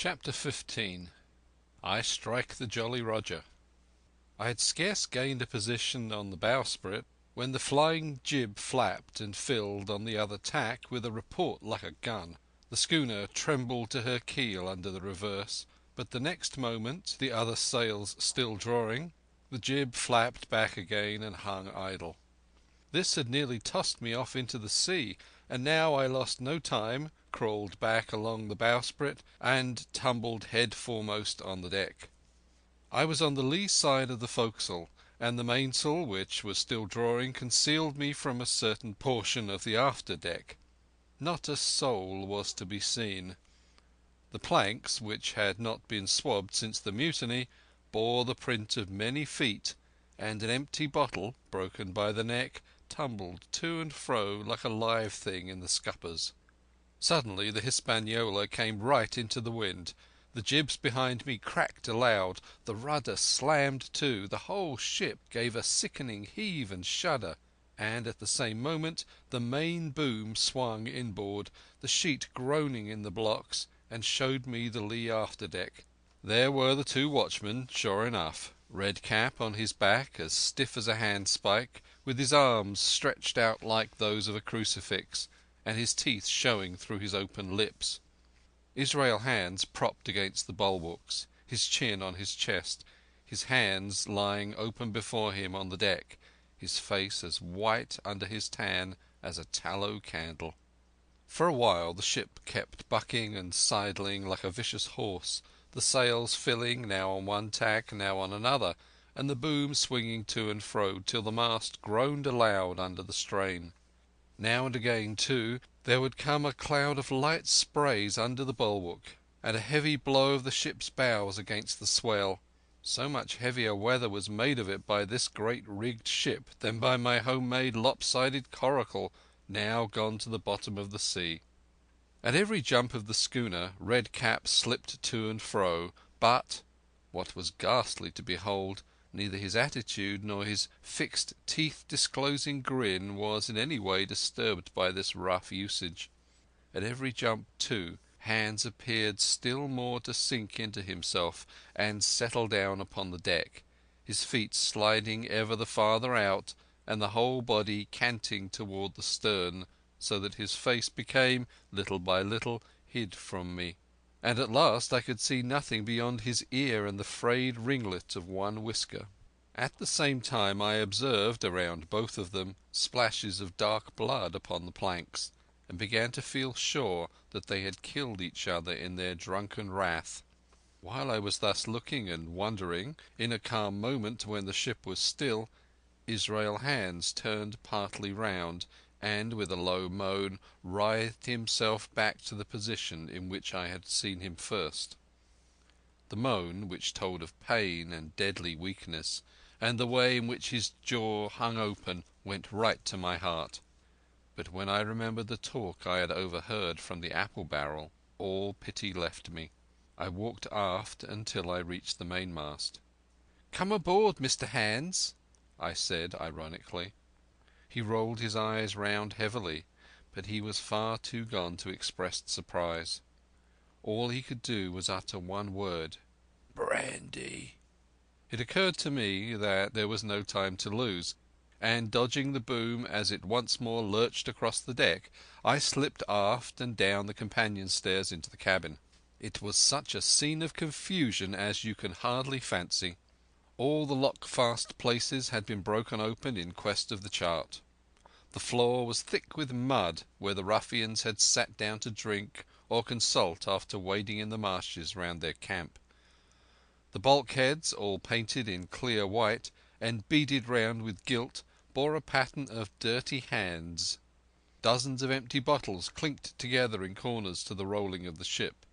Chapter 15. I Strike the Jolly Roger. I had scarce gained a position on the bowsprit when the flying jib flapped and filled on the other tack with a report like a gun. The schooner trembled to her keel under the reverse, but the next moment, the other sails still drawing, the jib flapped back again and hung idle. This had nearly tossed me off into the sea, and now I lost no time, crawled back along the bowsprit, and tumbled head foremost on the deck. I was on the lee side of the forecastle, and the mainsail, which was still drawing, concealed me from a certain portion of the after deck. Not a soul was to be seen. The planks, which had not been swabbed since the mutiny, bore the print of many feet, and an empty bottle, broken by the neck, tumbled to and fro like a live thing in the scuppers. Suddenly the Hispaniola came right into the wind. The jibs behind me cracked aloud, the rudder slammed to, the whole ship gave a sickening heave and shudder, and at the same moment the main boom swung inboard, the sheet groaning in the blocks, and showed me the lee after deck. There were the two watchmen, sure enough. Redcap on his back, as stiff as a handspike, with his arms stretched out like those of a crucifix, and his teeth showing through his open lips. Israel Hands propped against the bulwarks, his chin on his chest, his hands lying open before him on the deck, his face as white under his tan as a tallow candle. For a while the ship kept bucking and sidling like a vicious horse, the sails filling now on one tack, now on another, and the boom swinging to and fro till the mast groaned aloud under the strain. Now and again, too, there would come a cloud of light sprays under the bulwark, and a heavy blow of the ship's bows against the swell. So much heavier weather was made of it by this great rigged ship than by my home-made lopsided coracle, now gone to the bottom of the sea. At every jump of the schooner Redcap slipped to and fro, but, what was ghastly to behold, neither his attitude nor his fixed teeth-disclosing grin was in any way disturbed by this rough usage. At every jump, too, Hands appeared still more to sink into himself and settle down upon the deck, his feet sliding ever the farther out, and the whole body canting toward the stern, so that his face became, little by little, hid from me, and at last I could see nothing beyond his ear and the frayed ringlet of one whisker. At the same time I observed, around both of them, splashes of dark blood upon the planks, and began to feel sure that they had killed each other in their drunken wrath. While I was thus looking and wondering, in a calm moment when the ship was still, Israel Hands turned partly round, and with a low moan writhed himself back to the position in which I had seen him first. The moan, which told of pain and deadly weakness, and the way in which his jaw hung open, went right to my heart. But when I remembered the talk I had overheard from the apple barrel, all pity left me. I walked aft until I reached the mainmast. "Come aboard, Mr. Hands," I said ironically. He rolled his eyes round heavily, but he was far too gone to express surprise. All he could do was utter one word: "Brandy." It occurred to me that there was no time to lose, and dodging the boom as it once more lurched across the deck, I slipped aft and down the companion stairs into the cabin. It was such a scene of confusion as you can hardly fancy. All the lock-fast places had been broken open in quest of the chart. The floor was thick with mud where the ruffians had sat down to drink or consult after wading in the marshes round their camp. The bulkheads, all painted in clear white and beaded round with gilt, bore a pattern of dirty hands. Dozens of empty bottles clinked together in corners to the rolling of the ship.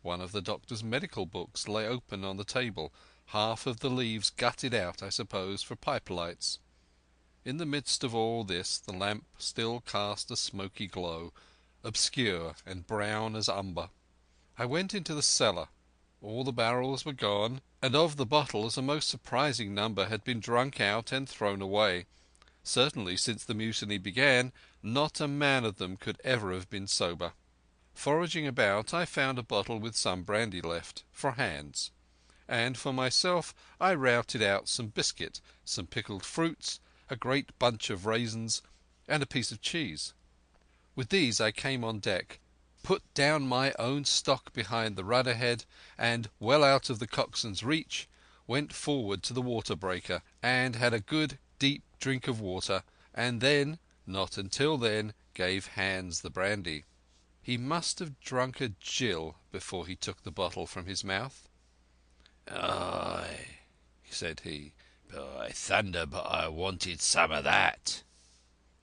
One of the doctor's medical books lay open on the table, half of the leaves gutted out, I suppose, for pipe lights. In the midst of all this the lamp still cast a smoky glow, obscure and brown as umber. I went into the cellar. All the barrels were gone, and of the bottles a most surprising number had been drunk out and thrown away. Certainly since the mutiny began not a man of them could ever have been sober. Foraging about, I found a bottle with some brandy left, for Hans, and for myself I routed out some biscuit, some pickled fruits, a great bunch of raisins, and a piece of cheese. With these I came on deck, put down my own stock behind the rudder head, and, well out of the coxswain's reach, went forward to the water breaker and had a good deep drink of water, and then, not until then, gave Hans the brandy. He must have drunk a gill before he took the bottle from his mouth. "Aye," said he. "By thunder, but I wanted some of that."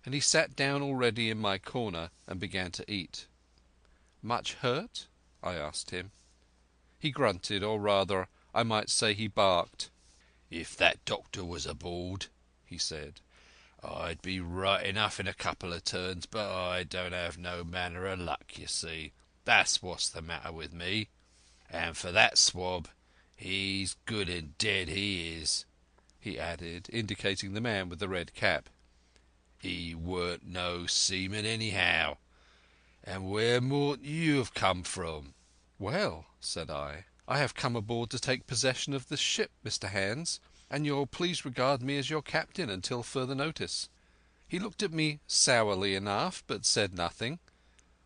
And he sat down already in my corner and began to eat. "Much hurt?" I asked him. He grunted, or rather, I might say he barked. "If that doctor was aboard," he said, "I'd be right enough in a couple of turns, but I don't have no manner of luck, you see. That's what's the matter with me. And for that swab, he's good and dead, he is," he added, indicating the man with the red cap. "He weren't no seaman anyhow. And where mought you have come from?" "Well," said I have come aboard to take possession of this ship, Mr Hans, and you'll please regard me as your captain until further notice." He looked at me sourly enough, but said nothing.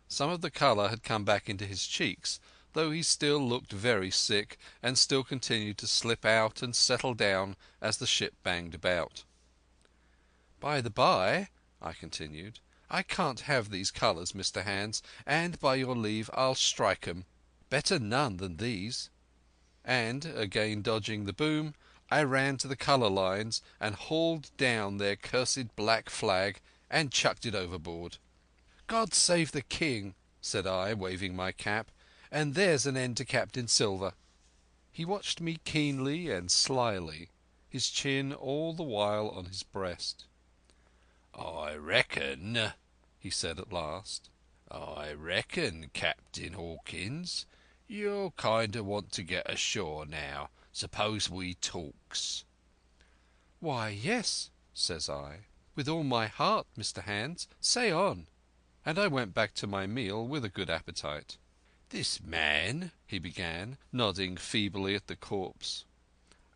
Some of the colour had come back into his cheeks, though he still looked very sick, and still continued to slip out and settle down as the ship banged about. "By the by," I continued, "I can't have these colours, Mr Hans, and by your leave I'll strike 'em. Better none than these." And, again dodging the boom, I ran to the colour lines and hauled down their cursed black flag and chucked it overboard. "God save the King," said I, waving my cap, "and there's an end to Captain Silver." He watched me keenly and slyly, his chin all the while on his breast. "I reckon," he said at last, "I reckon, Captain Hawkins, you'll kinder want to get ashore now. Suppose we talks?" "Why, yes," says I, "with all my heart, Mr Hans. Say on." And I went back to my meal with a good appetite. "This man," he began, Nodding feebly at the corpse.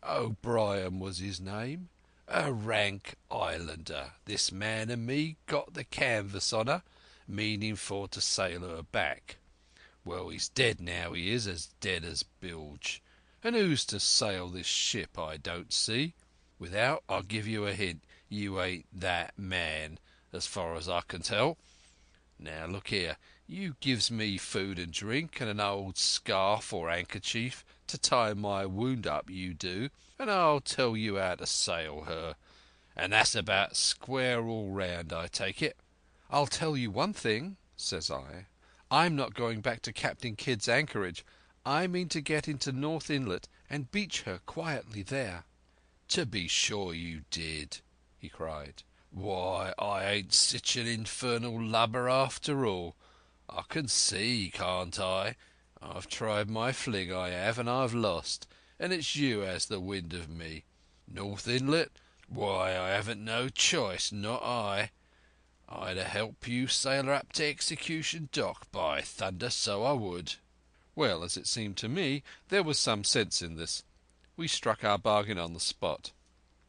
"O'Brien was his name. A rank islander. This man and me got the canvas on her, meaning for to sail her back. Well, he's dead now, he is, as dead as bilge. And who's to sail this ship I don't see. Without, I'll give you a hint, you ain't that man, as far as I can tell. Now look here, you gives me food and drink and an old scarf or handkerchief to tie my wound up, you do, and I'll tell you how to sail her. And that's about square all round, I take it." "I'll tell you one thing," says I. "I'm not going back to Captain Kidd's anchorage. I mean to get into North Inlet and beach her quietly there." "To be sure you did," he cried. "Why, I ain't sich an infernal lubber after all. I can see, can't I? I've tried my fling, I have, and I've lost, and it's you has the wind of me. North Inlet? Why, I haven't no choice, not I. I'd help you sail her up to Execution Dock, by thunder, so I would." Well, as it seemed to me, there was some sense in this. We struck our bargain on the spot.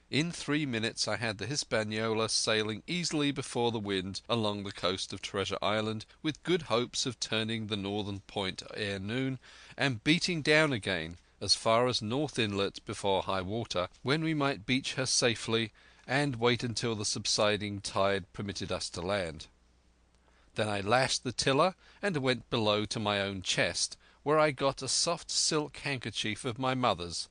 In 3 minutes I had the Hispaniola sailing easily before the wind along the coast of Treasure Island, with good hopes of turning the northern point ere noon, and beating down again as far as North Inlet before high water, when we might beach her safely and wait until the subsiding tide permitted us to land. Then I lashed the tiller and went below to my own chest, where I got a soft silk handkerchief of my mother's.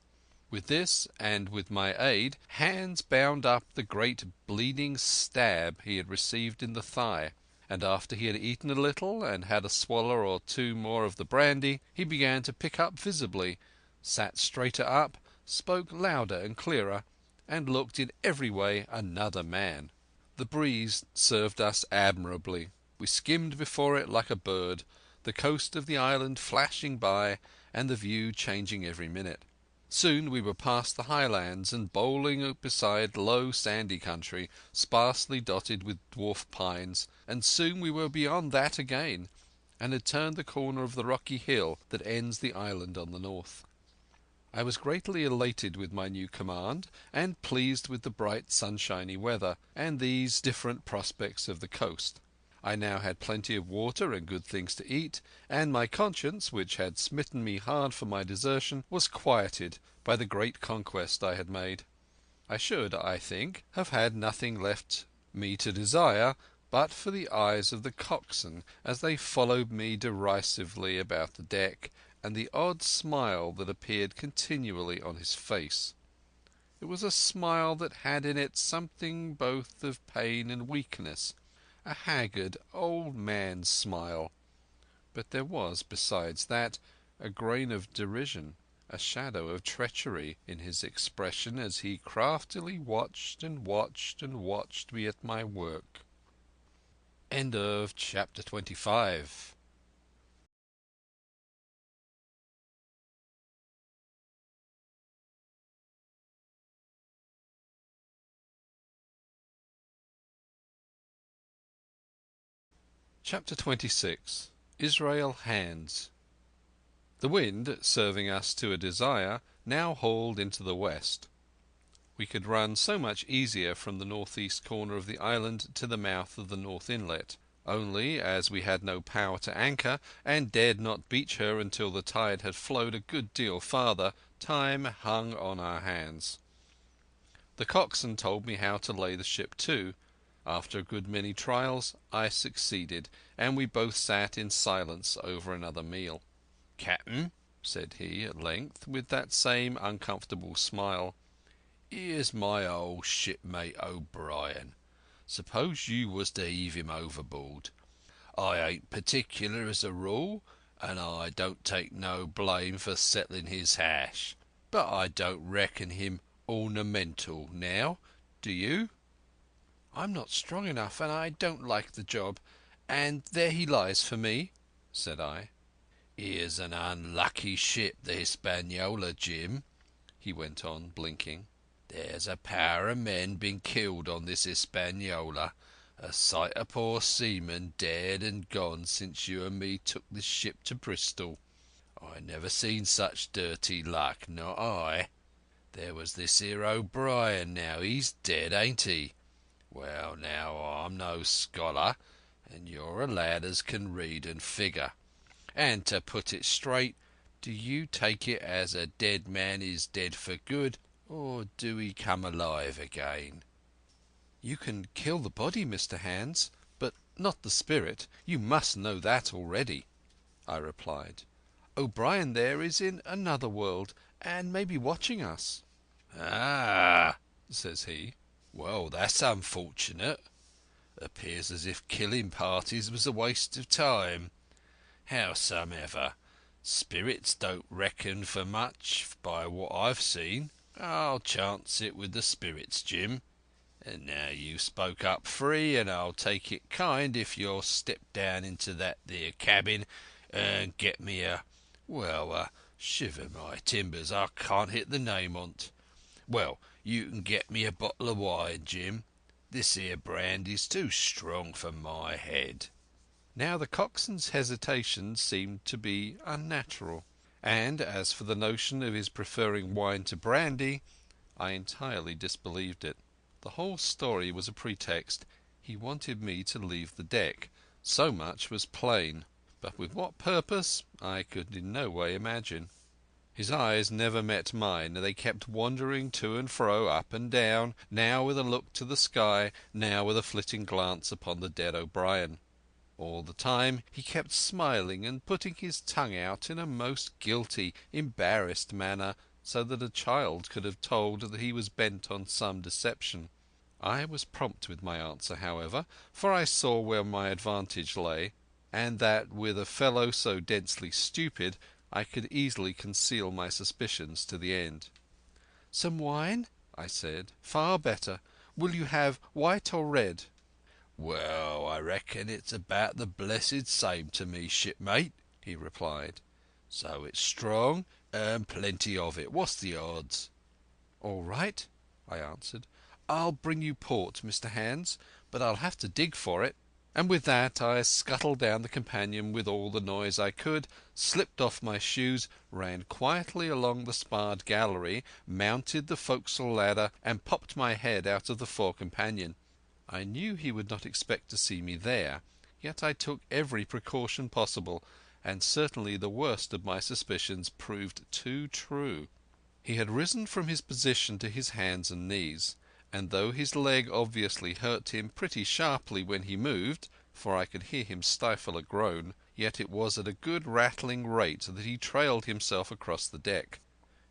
With this, and with my aid, Hans bound up the great bleeding stab he had received in the thigh, and after he had eaten a little and had a swallow or two more of the brandy, he began to pick up visibly, sat straighter up, spoke louder and clearer, and looked in every way another man. The breeze served us admirably. We skimmed before it like a bird, the coast of the island flashing by and the view changing every minute. Soon we were past the highlands and bowling beside low sandy country, sparsely dotted with dwarf pines, and soon we were beyond that again, and had turned the corner of the rocky hill that ends the island on the north. I was greatly elated with my new command, and pleased with the bright sunshiny weather, and these different prospects of the coast. I now had plenty of water and good things to eat, and my conscience, which had smitten me hard for my desertion, was quieted by the great conquest I had made. I should, I think, have had nothing left me to desire but for the eyes of the coxswain as they followed me derisively about the deck, and the odd smile that appeared continually on his face. It was a smile that had in it something both of pain and weakness, a haggard old man's smile, but there was, besides that, a grain of derision, a shadow of treachery in his expression as he craftily watched and watched and watched me at my work. End of chapter 25. Chapter 26. Israel Hands. The wind, serving us to a desire, now hauled into the west. We could run so much easier from the northeast corner of the island to the mouth of the north inlet. Only, as we had no power to anchor, and dared not beach her until the tide had flowed a good deal farther, time hung on our hands. The coxswain told me how to lay the ship to. After a good many trials I succeeded, and we both sat in silence over another meal. "Captain," said he at length, with that same uncomfortable smile, "here's my old shipmate O'Brien. Suppose you was to heave him overboard. I ain't particular as a rule, and I don't take no blame for settling his hash, but I don't reckon him ornamental now, do you?" "I'm not strong enough, and I don't like the job, and there he lies for me," said I. "Here's an unlucky ship, the Hispaniola, Jim," he went on, blinking. "There's a power of men been killed on this Hispaniola, a sight of poor seamen dead and gone since you and me took this ship to Bristol. I never seen such dirty luck, not I. There was this here O'Brien now, he's dead, ain't he? Well, now, I'm no scholar, and you're a lad as can read and figure. And to put it straight, do you take it as a dead man is dead for good, or do he come alive again?" "You can kill the body, Mr. Hands, but not the spirit. You must know that already," I replied. "O'Brien there is in another world, and may be watching us." "Ah," says he. "Well, that's unfortunate. Appears as if killing parties was a waste of time. Howsomever, spirits don't reckon for much by what I've seen. I'll chance it with the spirits, Jim. And now you've spoke up free, and I'll take it kind if you'll step down into that there cabin and get me shiver my timbers, I can't hit the name on't. Well, you can get me a bottle of wine, Jim. This here brandy's too strong for my head." Now the coxswain's hesitation seemed to be unnatural, and as for the notion of his preferring wine to brandy, I entirely disbelieved it. The whole story was a pretext. He wanted me to leave the deck. So much was plain, but with what purpose I could in no way imagine. His eyes never met mine. They kept wandering to and fro, up and down, now with a look to the sky, now with a flitting glance upon the dead O'Brien. All the time he kept smiling and putting his tongue out in a most guilty, embarrassed manner, so that a child could have told that he was bent on some deception. I was prompt with my answer, however, for I saw where my advantage lay, and that with a fellow so densely stupid I could easily conceal my suspicions to the end. "Some wine?" I said. "Far better. Will you have white or red?" "Well, I reckon it's about the blessed same to me, shipmate," he replied. "So it's strong and plenty of it. What's the odds?" "All right," I answered. "I'll bring you port, Mr. Hands, but I'll have to dig for it." And with that I scuttled down the companion with all the noise I could, slipped off my shoes, ran quietly along the sparred gallery, mounted the forecastle ladder, and popped my head out of the fore companion. I knew he would not expect to see me there, yet I took every precaution possible, and certainly the worst of my suspicions proved too true. He had risen from his position to his hands and knees, and though his leg obviously hurt him pretty sharply when he moved, for I could hear him stifle a groan, yet it was at a good rattling rate that he trailed himself across the deck.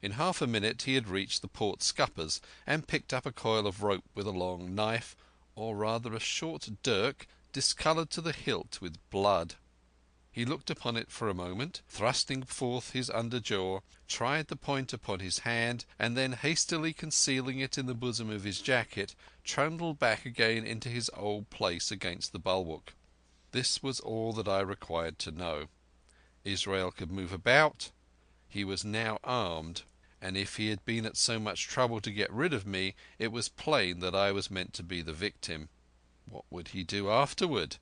In half a minute he had reached the port scuppers and picked up a coil of rope with a long knife, or rather a short dirk discoloured to the hilt with blood. He looked upon it for a moment, thrusting forth his under jaw, tried the point upon his hand, and then hastily concealing it in the bosom of his jacket, trundled back again into his old place against the bulwark. This was all that I required to know. Israel could move about. He was now armed, and if he had been at so much trouble to get rid of me, it was plain that I was meant to be the victim. What would he do afterward?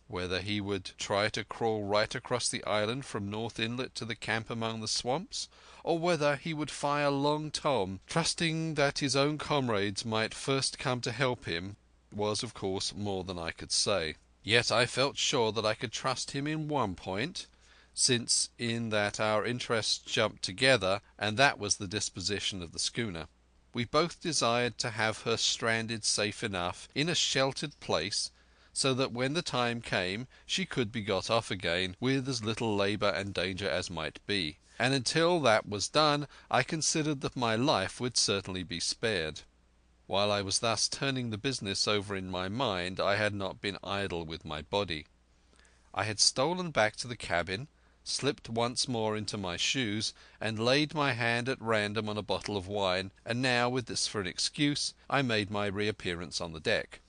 Whether he would try to crawl right across the island from North Inlet to the camp among the swamps, or whether he would fire Long Tom, trusting that his own comrades might first come to help him, was of course more than I could say. Yet I felt sure that I could trust him in one point, since in that our interests jumped together, and that was the disposition of the schooner. We both desired to have her stranded safe enough in a sheltered place, so that when the time came she could be got off again with as little labour and danger as might be. And until that was done I considered that my life would certainly be spared. While I was thus turning the business over in my mind I had not been idle with my body. I had stolen back to the cabin, slipped once more into my shoes, and laid my hand at random on a bottle of wine, and now, with this for an excuse, I made my reappearance on the deck.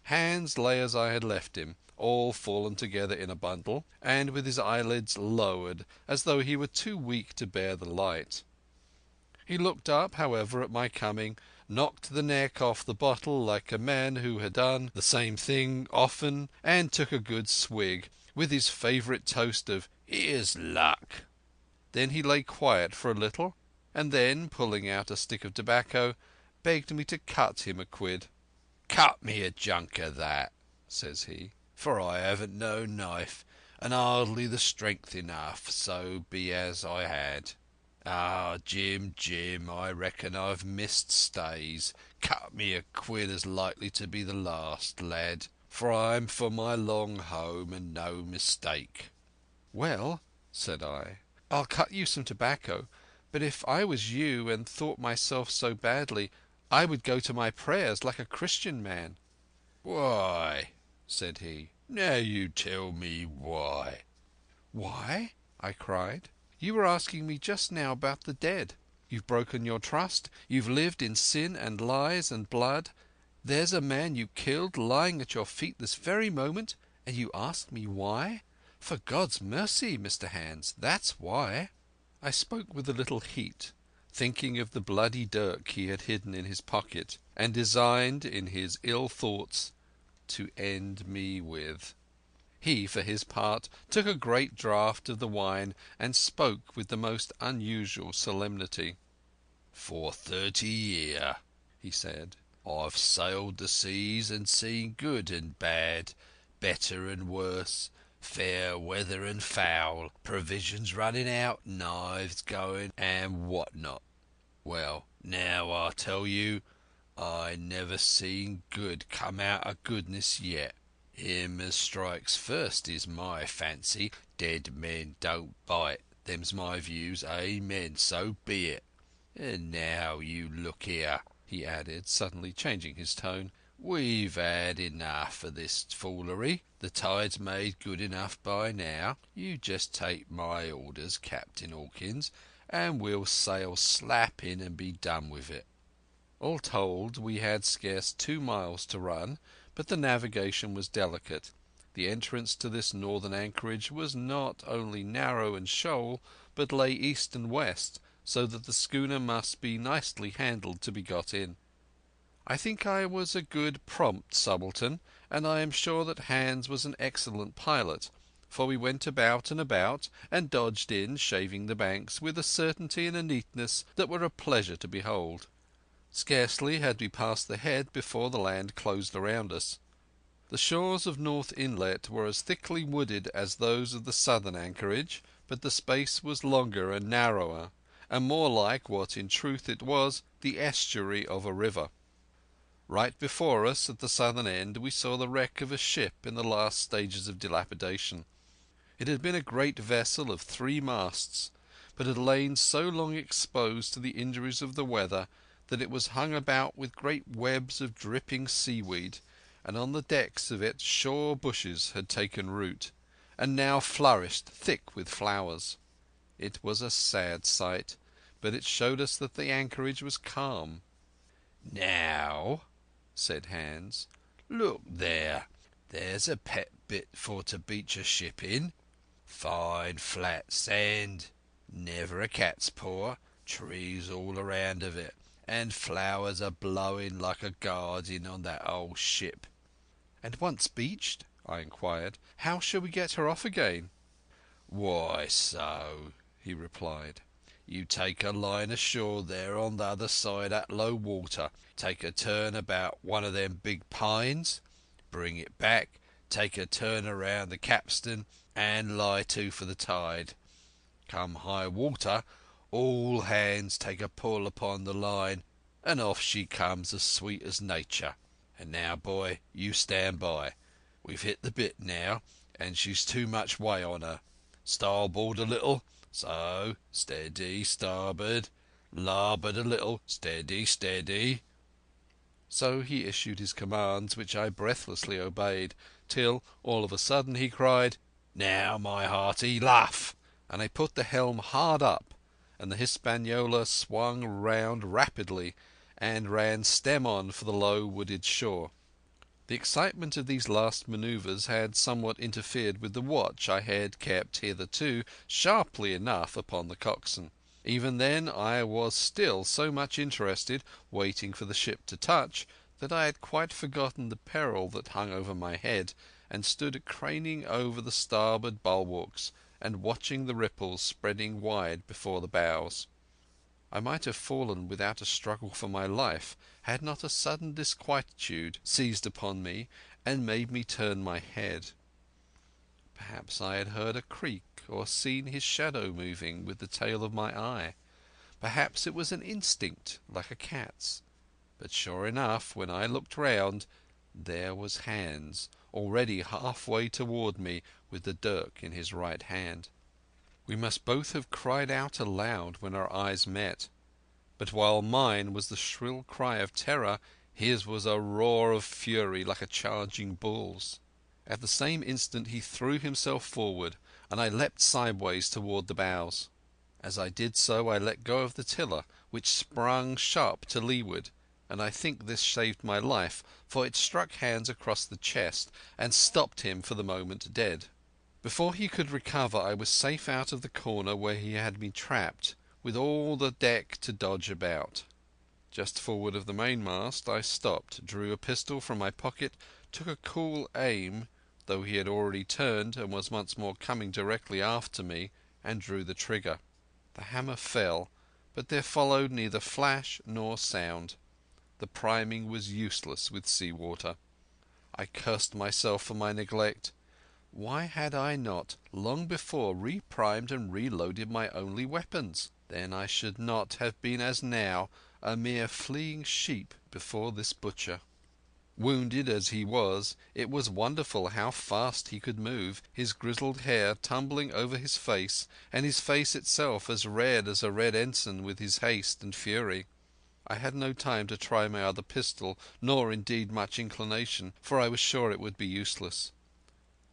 Hans lay as I had left him, all fallen together in a bundle, and with his eyelids lowered, as though he were too weak to bear the light. He looked up, however, at my coming, knocked the neck off the bottle like a man who had done the same thing often, and took a good swig, with his favourite toast of "Here's luck." Then he lay quiet for a little, and then, pulling out a stick of tobacco, begged me to cut him a quid. "Cut me a junk of that," says he, "for I haven't no knife, and hardly the strength enough, so be as I had. Ah, Jim, Jim, I reckon I've missed stays. Cut me a quid as likely to be the last, lad, for I'm for my long home and no mistake." "Well," said I, "I'll cut you some tobacco, but if I was you and thought myself so badly, I would go to my prayers like a Christian man." "Why?" said he. "Now you tell me why." "Why?" I cried. "You were asking me just now about the dead. You've broken your trust. You've lived in sin and lies and blood. There's a man you killed lying at your feet this very moment, and you ask me why? For God's mercy, Mr. Hans, that's why." I spoke with a little heat, thinking of the bloody dirk he had hidden in his pocket, and designed, in his ill thoughts, to end me with. He, for his part, took a great draught of the wine and spoke with the most unusual solemnity. "For 30 year," he said, "I've sailed the seas and seen good and bad, better and worse, fair weather and foul, provisions running out, knives going, and what not. Well, now I tell you, I never seen good come out of goodness yet. Him as strikes first is my fancy. Dead men don't bite. Them's my views. Amen. So be it. And now you look here," he added, suddenly changing his tone. "We've had enough of this foolery. The tide's made good enough by now. You just take my orders, Captain Hawkins, and we'll sail slap in and be done with it." All told, we had scarce 2 miles to run, but the navigation was delicate. The entrance to this northern anchorage was not only narrow and shoal, but lay east and west, so that the schooner must be nicely handled to be got in. I think I was a good prompt subaltern, and I am sure that Hans was an excellent pilot, for we went about and dodged in, shaving the banks, with a certainty and a neatness that were a pleasure to behold. Scarcely had we passed the head before the land closed around us. The shores of North Inlet were as thickly wooded as those of the southern anchorage, but the space was longer and narrower, and more like what in truth it was, the estuary of a river. Right before us, at the southern end, we saw the wreck of a ship in the last stages of dilapidation. It had been a great vessel of 3 masts, but had lain so long exposed to the injuries of the weather that it was hung about with great webs of dripping seaweed, and on the decks of it shore bushes had taken root, and now flourished thick with flowers. It was a sad sight, but it showed us that the anchorage was calm. "Now," said Hans, "look there. There's a pet bit for to beach a ship in. Fine flat sand, never a cat's paw, trees all around of it, and flowers a blowing like a garden on that old ship." "And once beached," I inquired, "how shall we get her off again?" "Why so," he replied. "You take a line ashore there on the other side at low water, take a turn about one of them big pines, bring it back, take a turn round the capstan, and lie to for the tide. Come high water, all hands take a pull upon the line, and off she comes as sweet as nature. And now, boy, you stand by. We've hit the bit now, and she's too much way on her. Starboard a little. So, steady, starboard. Larboard a little. Steady, steady." So he issued his commands, which I breathlessly obeyed, till all of a sudden he cried, "Now, my hearty, luff!" and I put the helm hard up, and the Hispaniola swung round rapidly and ran stem on for the low wooded shore. The excitement of these last manoeuvres had somewhat interfered with the watch I had kept hitherto sharply enough upon the coxswain. Even then I was still so much interested, waiting for the ship to touch, that I had quite forgotten the peril that hung over my head, and stood craning over the starboard bulwarks and watching the ripples spreading wide before the bows. I might have fallen without a struggle for my life had not a sudden disquietude seized upon me and made me turn my head. Perhaps I had heard a creak or seen his shadow moving with the tail of my eye. Perhaps it was an instinct like a cat's. But sure enough, when I looked round, there was Hans already halfway toward me with the dirk in his right hand. We must both have cried out aloud when our eyes met, but while mine was the shrill cry of terror, his was a roar of fury like a charging bull's. At the same instant he threw himself forward, and I leapt sideways toward the bows. As I did so I let go of the tiller, which sprung sharp to leeward, and I think this saved my life, for it struck Hans across the chest and stopped him for the moment dead. Before he could recover I was safe out of the corner where he had me trapped, with all the deck to dodge about. Just forward of the mainmast I stopped, drew a pistol from my pocket, took a cool aim, though he had already turned and was once more coming directly after me, and drew the trigger. The hammer fell, but there followed neither flash nor sound. The priming was useless with sea water. I cursed myself for my neglect. Why had I not long before reprimed and reloaded my only weapons? Then I should not have been as now, a mere fleeing sheep before this butcher. Wounded as he was, it was wonderful how fast he could move, his grizzled hair tumbling over his face, and his face itself as red as a red ensign with his haste and fury. I had no time to try my other pistol, nor indeed much inclination, for I was sure it would be useless.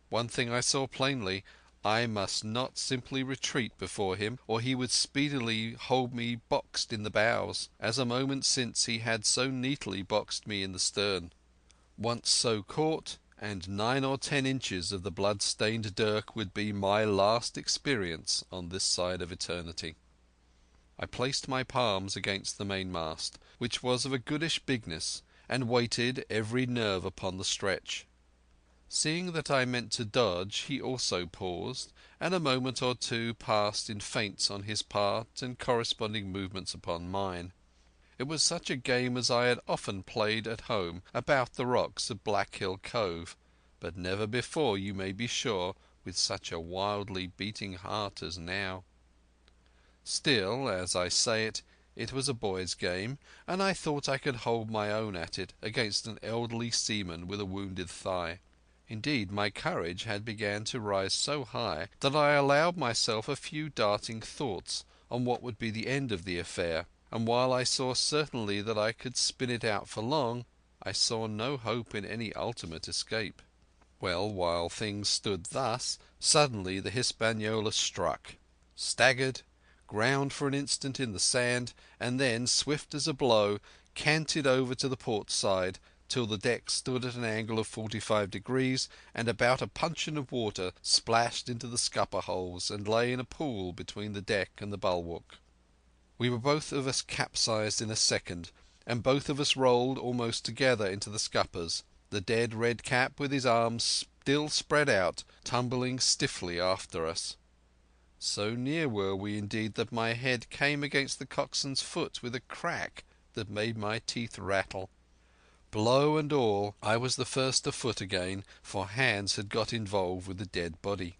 One thing I saw plainly: I must not simply retreat before him, or he would speedily hold me boxed in the bows, as a moment since he had so neatly boxed me in the stern. Once so caught, and 9 or 10 inches of the blood-stained dirk would be my last experience on this side of eternity. I placed my palms against the mainmast, which was of a goodish bigness, and waited, every nerve upon the stretch. Seeing that I meant to dodge, he also paused, and a moment or two passed in feints on his part and corresponding movements upon mine. It was such a game as I had often played at home about the rocks of Black Hill Cove, but never before, you may be sure, with such a wildly beating heart as now. Still, as I say it was a boy's game, and I thought I could hold my own at it against an elderly seaman with a wounded thigh. Indeed, my courage had begun to rise so high that I allowed myself a few darting thoughts on what would be the end of the affair, and while I saw certainly that I could spin it out for long, I saw no hope in any ultimate escape. Well, while things stood thus, suddenly the Hispaniola struck, staggered, ground for an instant in the sand, and then, swift as a blow, canted over to the port side, till the deck stood at an angle of 45 degrees, and about a puncheon of water splashed into the scupper holes and lay in a pool between the deck and the bulwark. We were both of us capsized in a second, and both of us rolled almost together into the scuppers, the dead Red Cap with his arms still spread out, tumbling stiffly after us. So near were we indeed that my head came against the coxswain's foot with a crack that made my teeth rattle. Blow and all, I was the first afoot again, for hands had got involved with the dead body.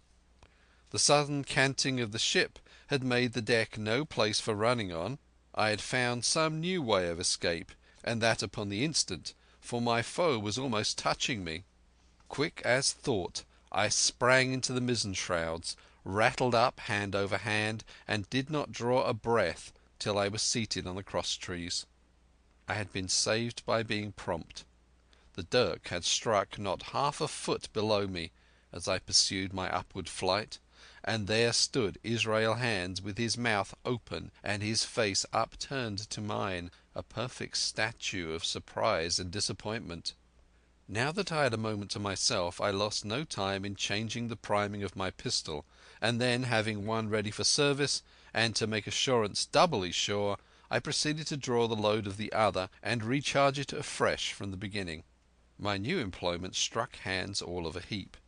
The sudden canting of the ship had made the deck no place for running on. I had found some new way of escape, and that upon the instant, for my foe was almost touching me. Quick as thought, I sprang into the mizzen shrouds, rattled up hand over hand, and did not draw a breath till I was seated on the cross trees. I had been saved by being prompt. The dirk had struck not half a foot below me as I pursued my upward flight, and there stood Israel Hands with his mouth open and his face upturned to mine, a perfect statue of surprise and disappointment. Now that I had a moment to myself, I lost no time in changing the priming of my pistol, and then, having one ready for service, and to make assurance doubly sure, I proceeded to draw the load of the other and recharge it afresh from the beginning. My new employment struck Hands all of a heap.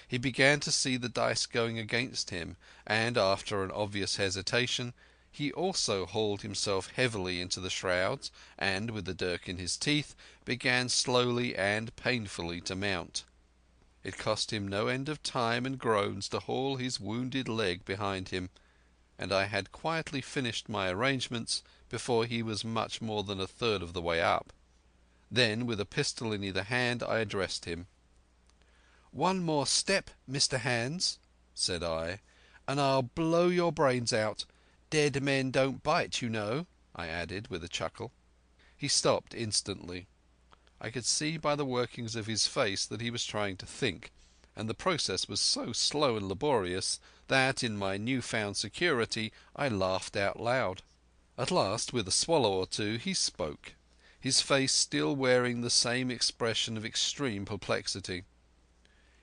He began to see the dice going against him, and after an obvious hesitation he also hauled himself heavily into the shrouds, and, with the dirk in his teeth, began slowly and painfully to mount. It cost him no end of time and groans to haul his wounded leg behind him, and I had quietly finished my arrangements before he was much more than a third of the way up. Then, with a pistol in either hand, I addressed him. "One more step, Mr. Hands," said I, "and I'll blow your brains out. Dead men don't bite, you know," I added with a chuckle. He stopped instantly. I could see by the workings of his face that he was trying to think, and the process was so slow and laborious that, in my new-found security, I laughed out loud. At last, with a swallow or two, he spoke, his face still wearing the same expression of extreme perplexity.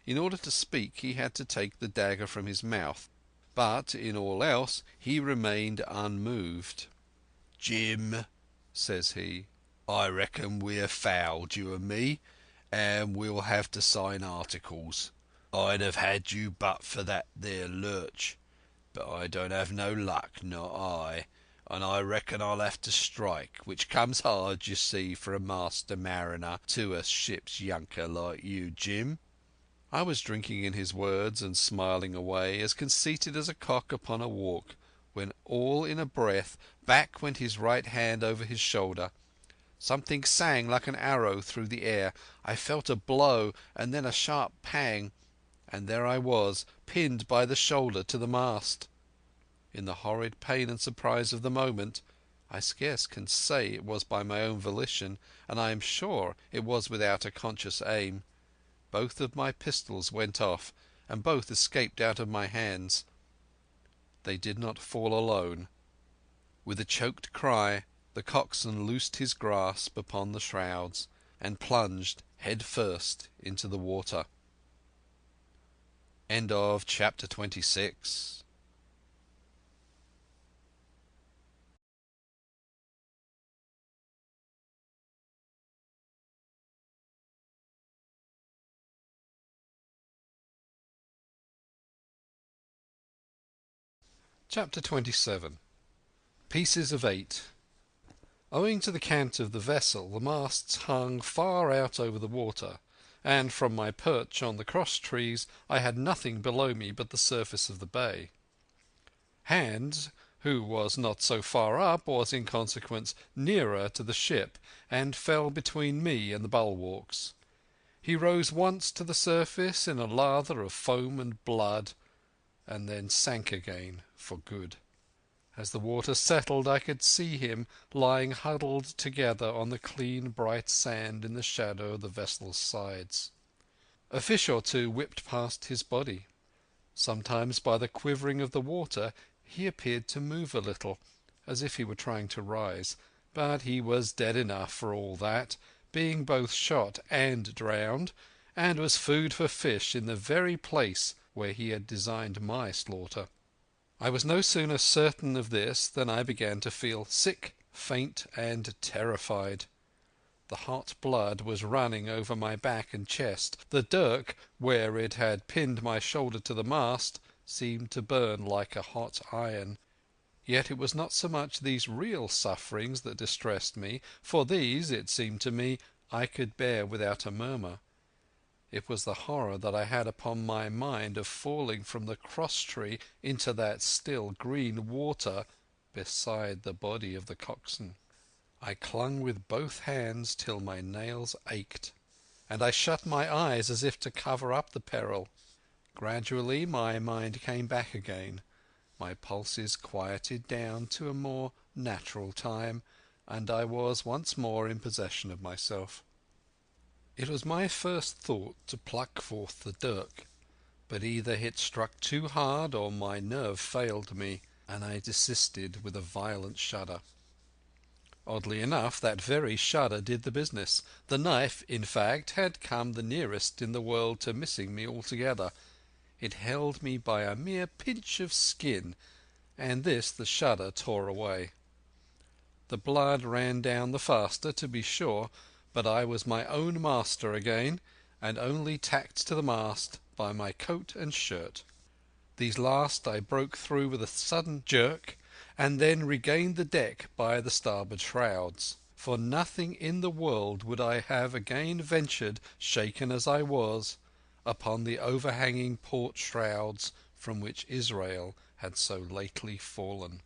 In order to speak he had to take the dagger from his mouth, but in all else he remained unmoved. "Jim," says he, "I reckon we're fouled, you and me, and we'll have to sign articles. I'd have had you but for that there lurch, but I don't have no luck, not I, and I reckon I'll have to strike, which comes hard, you see, for a master mariner to a ship's yunker like you, Jim." I was drinking in his words and smiling away, as conceited as a cock upon a walk, when all in a breath back went his right hand over his shoulder. Something sang like an arrow through the air. I felt a blow and then a sharp pang, and there I was, pinned by the shoulder to the mast. In the horrid pain and surprise of the moment—I scarce can say it was by my own volition, and I am sure it was without a conscious aim—both of my pistols went off, and both escaped out of my hands. They did not fall alone. With a choked cry the coxswain loosed his grasp upon the shrouds and plunged head first into the water. End of chapter 26. Chapter 27. Pieces of 8. Owing to the cant of the vessel, the masts hung far out over the water, and from my perch on the cross trees I had nothing below me but the surface of the bay. Hans, who was not so far up, was in consequence nearer to the ship, and fell between me and the bulwarks. He rose once to the surface in a lather of foam and blood, and then sank again for good. As the water settled I could see him lying huddled together on the clean bright sand in the shadow of the vessel's sides. A fish or two whipped past his body. Sometimes by the quivering of the water he appeared to move a little, as if he were trying to rise, but he was dead enough for all that, being both shot and drowned, and was food for fish in the very place where he had designed my slaughter. I was no sooner certain of this than I began to feel sick, faint, and terrified. The hot blood was running over my back and chest. The dirk, where it had pinned my shoulder to the mast, seemed to burn like a hot iron. Yet it was not so much these real sufferings that distressed me, for these, it seemed to me, I could bear without a murmur. It was the horror that I had upon my mind of falling from the cross-tree into that still green water beside the body of the coxswain. I clung with both hands till my nails ached, and I shut my eyes as if to cover up the peril. Gradually my mind came back again. My pulses quieted down to a more natural time, and I was once more in possession of myself. It was my first thought to pluck forth the dirk, but either it struck too hard or my nerve failed me, and I desisted with a violent shudder. Oddly enough, that very shudder did the business. The knife, in fact, had come the nearest in the world to missing me altogether. It held me by a mere pinch of skin, and this the shudder tore away. The blood ran down the faster, to be sure, but I was my own master again, and only tacked to the mast by my coat and shirt. These last I broke through with a sudden jerk, and then regained the deck by the starboard shrouds. For nothing in the world would I have again ventured, shaken as I was, upon the overhanging port shrouds from which Israel had so lately fallen.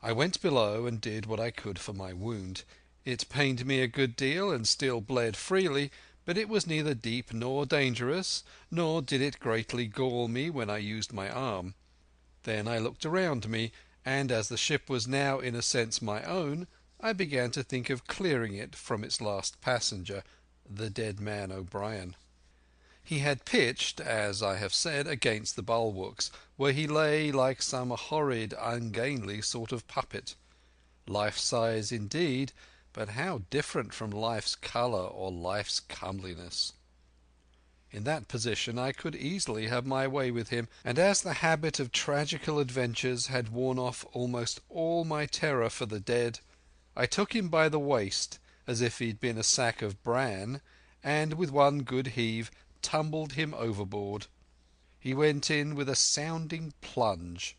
I went below and did what I could for my wound. It pained me a good deal and still bled freely, but it was neither deep nor dangerous, nor did it greatly gall me when I used my arm. Then I looked around me, and as the ship was now in a sense my own, I began to think of clearing it from its last passenger, the dead man O'Brien. He had pitched, as I have said, against the bulwarks, where he lay like some horrid, ungainly sort of puppet. Life-size indeed, but how different from life's colour or life's comeliness. In that position I could easily have my way with him, and as the habit of tragical adventures had worn off almost all my terror for the dead, I took him by the waist as if he'd been a sack of bran, and with one good heave tumbled him overboard. He went in with a sounding plunge.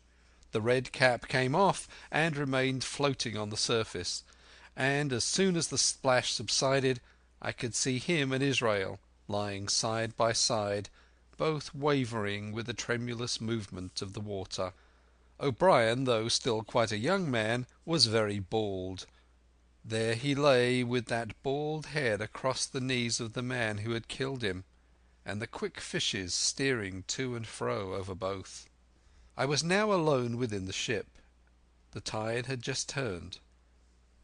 The red cap came off and remained floating on the surface, and as soon as the splash subsided I could see him and Israel lying side by side, both wavering with the tremulous movement of the water. O'Brien, though still quite a young man, was very bald. There he lay with that bald head across the knees of the man who had killed him, and the quick fishes steering to and fro over both. I was now alone within the ship. The tide had just turned.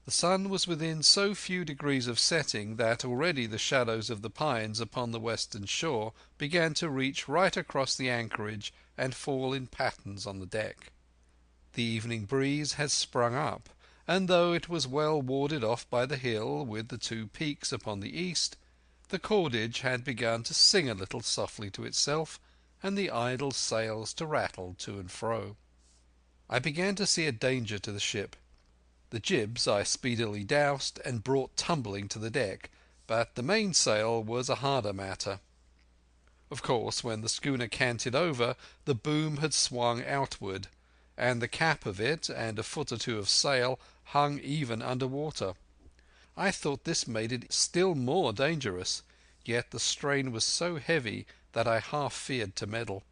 The sun was within so few degrees of setting that already the shadows of the pines upon the western shore began to reach right across the anchorage and fall in patterns on the deck. The evening breeze had sprung up, and though it was well warded off by the hill with the two peaks upon the east, the cordage had begun to sing a little softly to itself, and the idle sails to rattle to and fro. I began to see a danger to the ship. The jibs I speedily doused and brought tumbling to the deck, but the mainsail was a harder matter. Of course, when the schooner canted over, the boom had swung outward, and the cap of it and a foot or two of sail hung even under water. I thought this made it still more dangerous, yet the strain was so heavy that I half feared to meddle.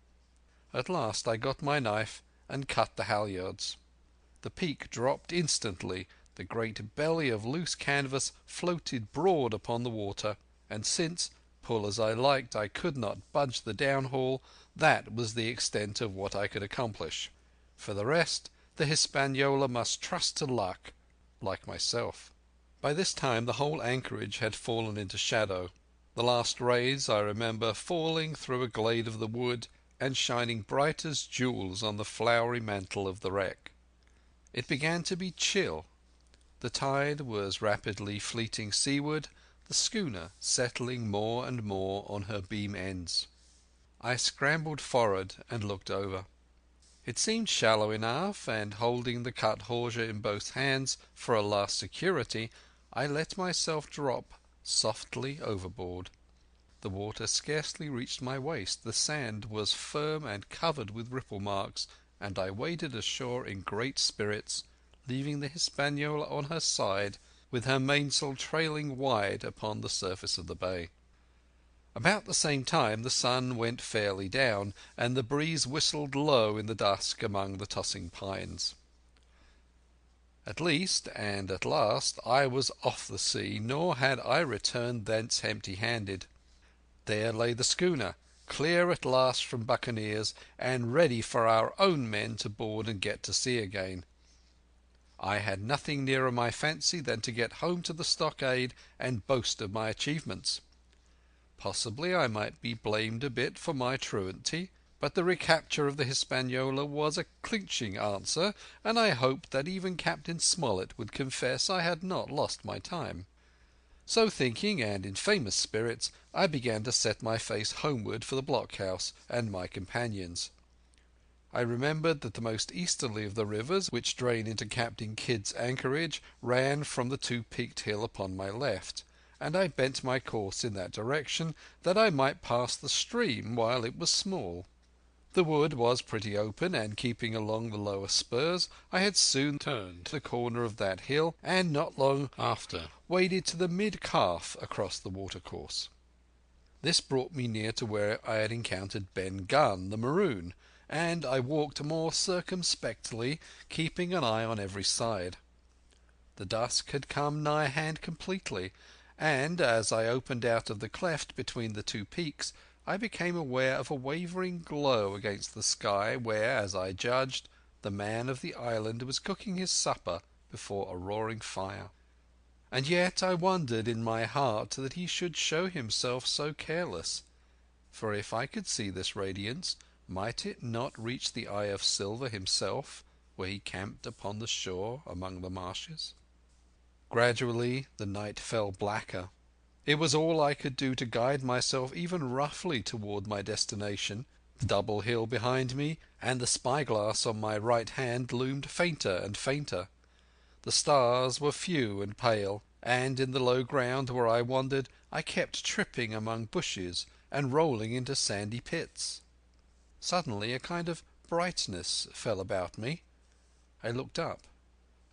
At last I got my knife and cut the halyards. The peak dropped instantly, the great belly of loose canvas floated broad upon the water, and since, pull as I liked, I could not budge the downhaul, that was the extent of what I could accomplish. For the rest, the Hispaniola must trust to luck, like myself. By this time the whole anchorage had fallen into shadow. The last rays, I remember, falling through a glade of the wood and shining bright as jewels on the flowery mantle of the wreck. It began to be chill. The tide was rapidly fleeting seaward, the schooner settling more and more on her beam ends. I scrambled forward and looked over. It seemed shallow enough, and holding the cut hawser in both hands for a last security, I let myself drop softly overboard. The water scarcely reached my waist, the sand was firm and covered with ripple marks, and I waded ashore in great spirits, leaving the Hispaniola on her side with her mainsail trailing wide upon the surface of the bay. About the same time the sun went fairly down, and the breeze whistled low in the dusk among the tossing pines. At least, and at last, I was off the sea, nor had I returned thence empty-handed. There lay the schooner, clear at last from buccaneers, and ready for our own men to board and get to sea again. I had nothing nearer my fancy than to get home to the stockade and boast of my achievements. Possibly I might be blamed a bit for my truancy, but the recapture of the Hispaniola was a clinching answer, and I hoped that even Captain Smollett would confess I had not lost my time. So thinking, and in famous spirits, I began to set my face homeward for the blockhouse and my companions. I remembered that the most easterly of the rivers which drain into Captain Kidd's anchorage ran from the two-peaked hill upon my left, and I bent my course in that direction, that I might pass the stream while it was small. The wood was pretty open, and keeping along the lower spurs, I had soon turned the corner of that hill, and not long after waded to the mid-calf across the watercourse. This brought me near to where I had encountered Ben Gunn, the Maroon, and I walked more circumspectly, keeping an eye on every side. The dusk had come nigh hand completely, and as I opened out of the cleft between the two peaks, I became aware of a wavering glow against the sky where, as I judged, the man of the island was cooking his supper before a roaring fire. And yet I wondered in my heart that he should show himself so careless, for if I could see this radiance, might it not reach the Eye of Silver himself, where he camped upon the shore among the marshes? Gradually the night fell blacker. It was all I could do to guide myself even roughly toward my destination. The double hill behind me and the spyglass on my right hand loomed fainter and fainter. The stars were few and pale, and in the low ground where I wandered I kept tripping among bushes and rolling into sandy pits. Suddenly a kind of brightness fell about me. I looked up.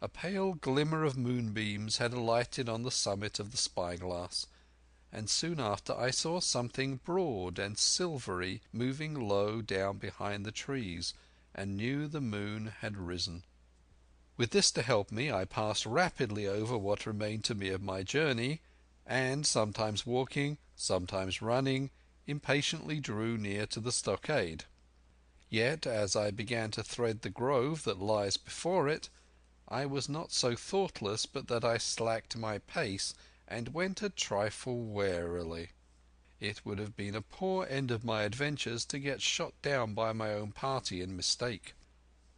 A pale glimmer of moonbeams had alighted on the summit of the spyglass, and soon after I saw something broad and silvery moving low down behind the trees, and knew the moon had risen. With this to help me, I passed rapidly over what remained to me of my journey, and, sometimes walking, sometimes running, impatiently drew near to the stockade. Yet, as I began to thread the grove that lies before it, I was not so thoughtless but that I slacked my pace and went a trifle warily. It would have been a poor end of my adventures to get shot down by my own party in mistake.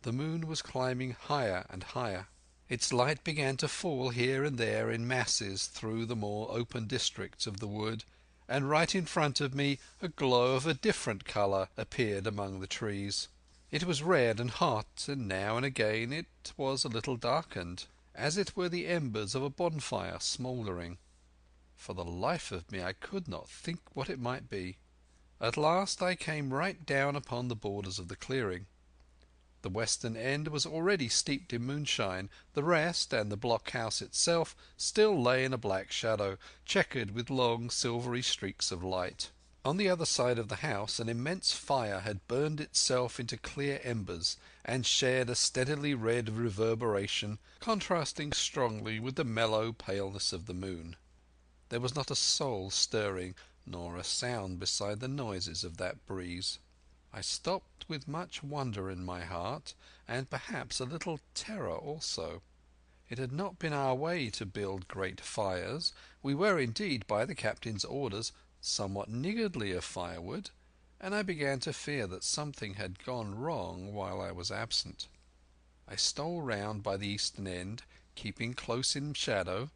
The moon was climbing higher and higher. Its light began to fall here and there in masses through the more open districts of the wood, and right in front of me a glow of a different colour appeared among the trees. It was red and hot, and now and again it was a little darkened, as it were the embers of a bonfire smouldering. For the life of me I could not think what it might be. At last I came right down upon the borders of the clearing. The western end was already steeped in moonshine. The rest, and the blockhouse itself, still lay in a black shadow, checkered with long silvery streaks of light. On the other side of the house an immense fire had burned itself into clear embers, and shed a steadily red reverberation, contrasting strongly with the mellow paleness of the moon. There was not a soul stirring, nor a sound beside the noises of that breeze. I stopped with much wonder in my heart, and perhaps a little terror also. It had not been our way to build great fires. We were indeed, by the captain's orders, somewhat niggardly of firewood, and I began to fear that something had gone wrong while I was absent. I stole round by the eastern end, keeping close in shadow,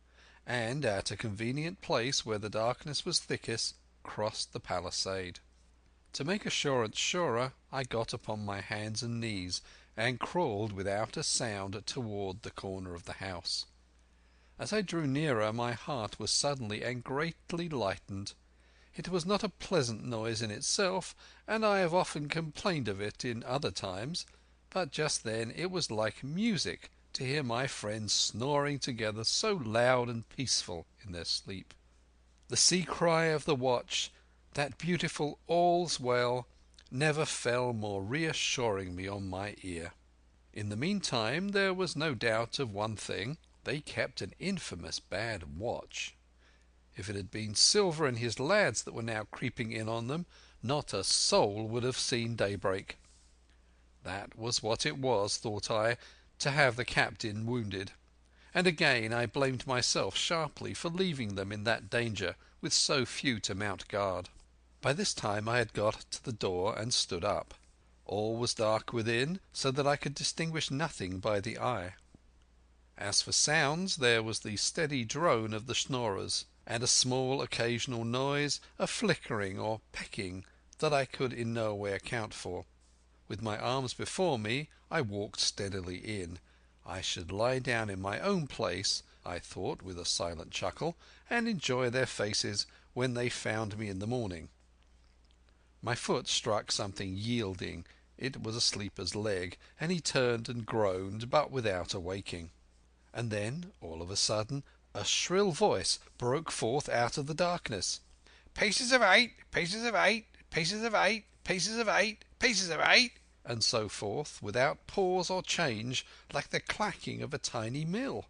and at a convenient place where the darkness was thickest, crossed the palisade. To make assurance surer, I got upon my hands and knees and crawled without a sound toward the corner of the house. As I drew nearer my heart was suddenly and greatly lightened. It was not a pleasant noise in itself, and I have often complained of it in other times, but just then it was like music to hear my friends snoring together so loud and peaceful in their sleep. The sea cry of the watch, that beautiful "All's well," never fell more reassuringly on my ear. In the meantime there was no doubt of one thing: they kept an infamous bad watch. If it had been Silver and his lads that were now creeping in on them, not a soul would have seen daybreak. That was what it was, thought I, to have the captain wounded, and again I blamed myself sharply for leaving them in that danger with so few to mount guard. By this time I had got to the door and stood up. All was dark within, so that I could distinguish nothing by the eye. As for sounds, there was the steady drone of the snorers, and a small occasional noise, a flickering or pecking, that I could in no way account for. With my arms before me I walked steadily in. I should lie down in my own place, I thought with a silent chuckle, and enjoy their faces when they found me in the morning. My foot struck something yielding. It was a sleeper's leg, and he turned and groaned, but without awaking. And then, all of a sudden, a shrill voice broke forth out of the darkness. "Pieces of 8, pieces of 8, pieces of 8, pieces of 8, pieces of 8," and so forth, without pause or change, like the clacking of a tiny mill.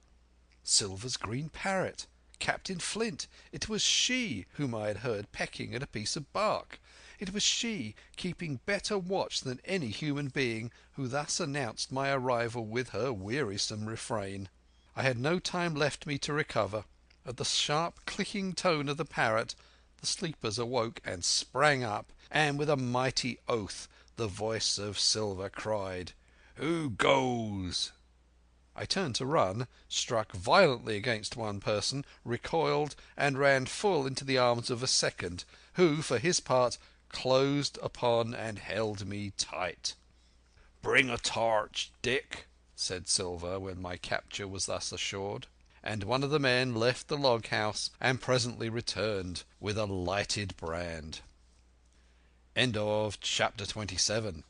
Silver's green parrot! Captain Flint! It was she whom I had heard pecking at a piece of bark. It was she, keeping better watch than any human being, who thus announced my arrival with her wearisome refrain. I had no time left me to recover. At the sharp clicking tone of the parrot the sleepers awoke and sprang up, and with a mighty oath the voice of Silver cried, "Who goes?" I turned to run, struck violently against one person, recoiled, and ran full into the arms of a second, who, for his part, closed upon and held me tight. "Bring a torch, Dick," said Silver, when my capture was thus assured. And one of the men left the log house and presently returned with a lighted brand. End of chapter 27.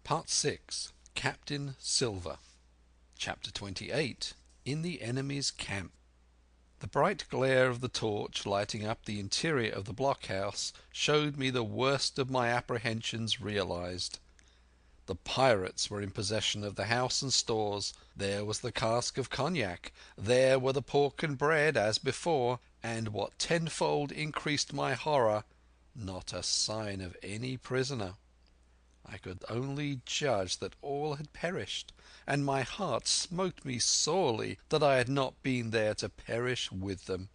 Part 6. Captain Silver. Chapter 28. In the enemy's camp. The bright glare of the torch lighting up the interior of the blockhouse showed me the worst of my apprehensions realized. The pirates were in possession of the house and stores. There was the cask of cognac. There were the pork and bread as before, and what tenfold increased my horror, not a sign of any prisoner. I could only judge that all had perished, and my heart smote me sorely that I had not been there to perish with them.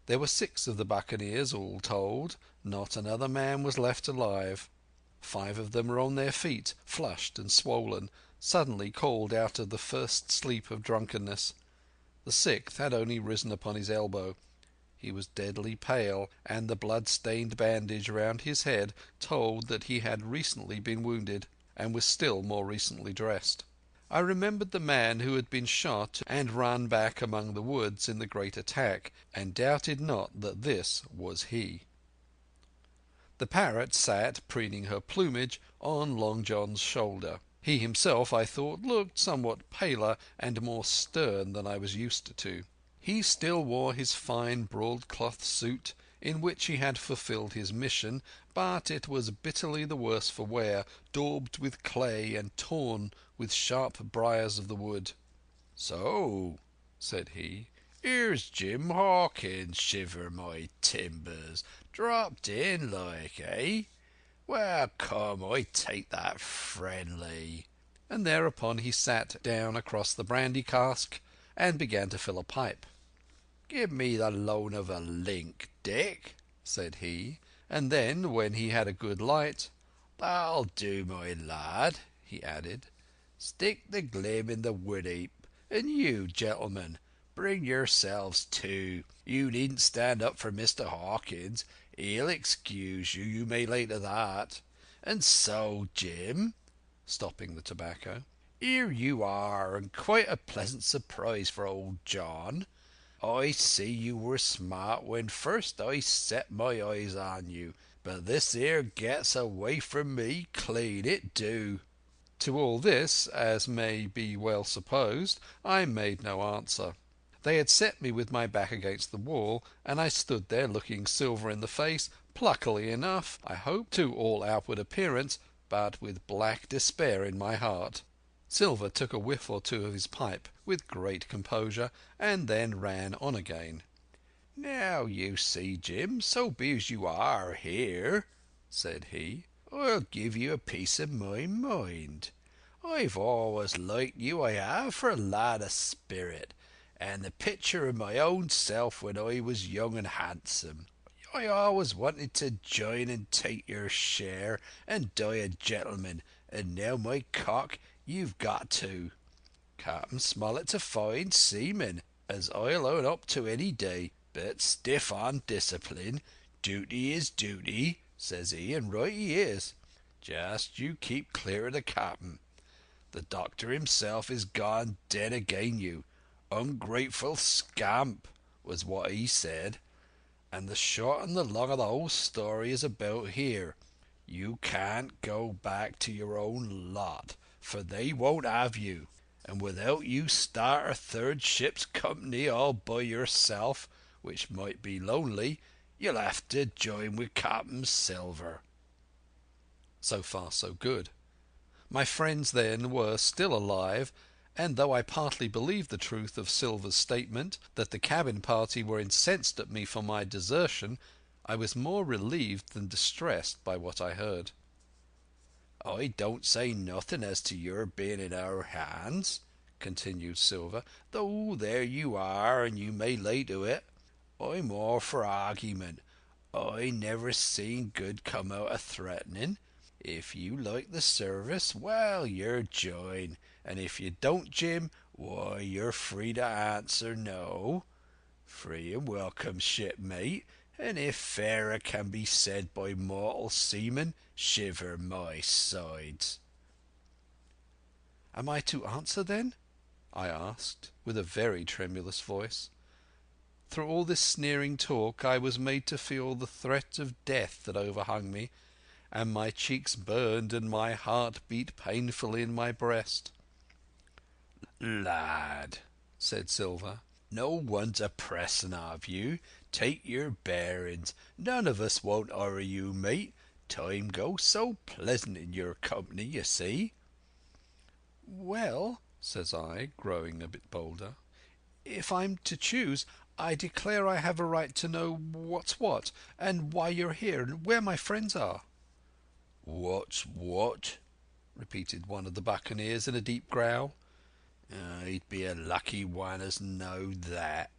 There were 6 of the buccaneers, all told. Not another man was left alive. 5 of them were on their feet, flushed and swollen, suddenly called out of the first sleep of drunkenness. The 6th had only risen upon his elbow. He was deadly pale, and the blood-stained bandage round his head told that he had recently been wounded, and was still more recently dressed. I remembered the man who had been shot and run back among the woods in the great attack, and doubted not that this was he. The parrot sat, preening her plumage, on Long John's shoulder. He himself, I thought, looked somewhat paler and more stern than I was used to. He still wore his fine broadcloth suit, in which he had fulfilled his mission, but it was bitterly the worse for wear, daubed with clay and torn with sharp briars of the wood. "So," said he, "here's Jim Hawkins, shiver my timbers. Dropped in like, eh? Well, come, I take that friendly." And thereupon he sat down across the brandy cask and began to fill a pipe. "Give me the loan of a link, Dick," said he, and then, when he had a good light, "That'll do, my lad," he added. "Stick the glim in the wood heap, and you, gentlemen, bring yourselves too. You needn't stand up for Mr. Hawkins. He'll excuse you, you may lay to that. And so, Jim," stopping the tobacco, "here you are, and quite a pleasant surprise for old John. I see you were smart when first I set my eyes on you, but this here gets away from me clean, it do." To all this, as may be well supposed, I made no answer. They had set me with my back against the wall, and I stood there looking Silver in the face, pluckily enough, I hope, to all outward appearance, but with black despair in my heart. Silver took a whiff or two of his pipe with great composure, and then ran on again. "Now you see, Jim, so be as you are here," said he, "I'll give you a piece of my mind. I've always liked you, I have, for a lad of spirit, and the picture of my own self when I was young and handsome. I always wanted to join and take your share and die a gentleman, and now, my cock, you've got to. Captain Smollett's a fine seaman, as I'll own up to any day, but stiff on discipline. Duty is duty, says he, and right he is. Just you keep clear of the captain. The doctor himself is gone dead again you. Ungrateful scamp, was what he said. And the short and the long of the whole story is about here. You can't go back to your own lot, for they won't have you. And without you start a third ship's company all by yourself, which might be lonely, you'll have to join with Captain Silver." So far so good. My friends, then, were still alive, and though I partly believed the truth of Silver's statement that the cabin party were incensed at me for my desertion, I was more relieved than distressed by what I heard. "I don't say nothing as to your being in our hands," continued Silver, "though there you are, and you may lay to it. I'm all for argument. I never seen good come out of threatening. If you like the service, well, you're join, and if you don't, Jim, why, you're free to answer no. Free and welcome, shipmate, and if fairer can be said by mortal seamen, shiver my sides." "Am I to answer, then?" I asked, with a very tremulous voice. Through all this sneering talk I was made to feel the threat of death that overhung me, and my cheeks burned and my heart beat painfully in my breast. "Lad," said Silver, "no one's a-pressing of you. Take your bearings. None of us won't hurry you, mate. Time goes so pleasant in your company, you see." "Well," says I, growing a bit bolder, "if I'm to choose, I declare I have a right to know what's what, and why you're here, and where my friends are." "What's what?" repeated one of the buccaneers in a deep growl. "I'd be a lucky one as knowed that."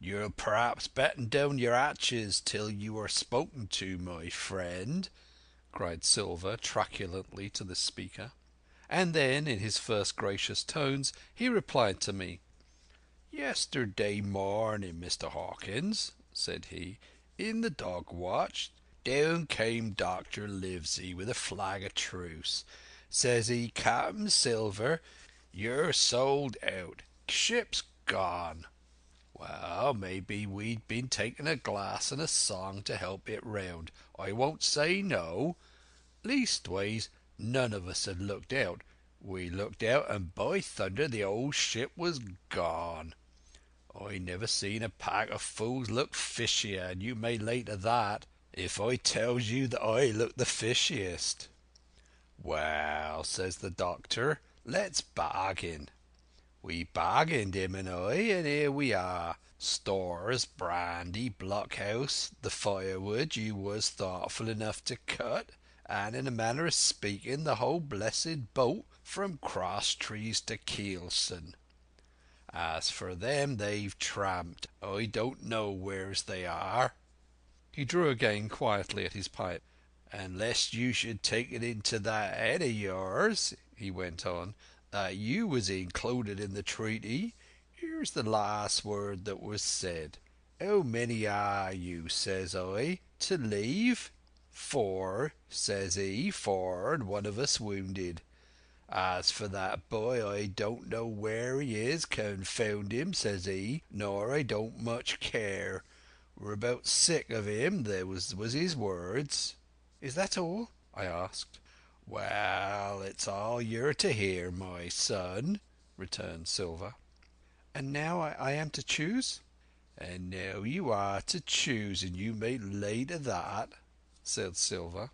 "You'll perhaps batten down your hatches till you are spoken to, my friend," cried Silver truculently to the speaker. And then, in his first gracious tones, he replied to me. "Yesterday morning, Mr. Hawkins," said he, "in the dog watch, down came Dr. Livesey with a flag of truce, Says he, Captain Silver, you're sold out. Ship's gone. Well, maybe we'd been taking a glass and a song to help it round. I won't say no. Leastways, none of us had looked out. We looked out, and by thunder, the old ship was gone. I never seen a pack of fools look fishier, and you may lay to that if I tells you that I look the fishiest. Well, says the doctor, let's bargain. We bargained, him and I, and here we are. Stores, brandy, blockhouse, the firewood you was thoughtful enough to cut, and in a manner of speaking, the whole blessed boat from Crosstrees to Keelson. As for them, they've tramped. I don't know wheres they are. He drew again quietly at his pipe. And lest you should take it into that head of yours, he went on, that you was included in the treaty, here's the last word that was said. How many are you, says I, to leave? 4, says he, 4 and one of us wounded. As for that boy, I don't know where he is, confound him, says he, nor I don't much care. We're about sick of him, there was his words. Is that all? I asked. Well, it's all you're to hear, my son, returned Silver. And now I am to choose? And now you are to choose, and you may lay to that, said Silver.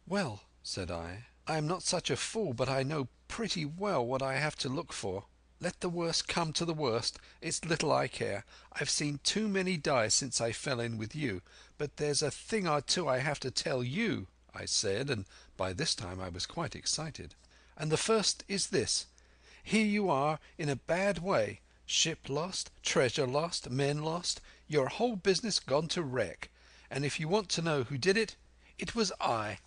Well, said I am not such a fool, but I know pretty well what I have to look for. Let the worst come to the worst. It's little I care. I've seen too many die since I fell in with you. But there's a thing or two I have to tell you, I said, and by this time I was quite excited. And the first is this. Here you are in a bad way. Ship lost, treasure lost, men lost, your whole business gone to wreck. And if you want to know who did it, it was I.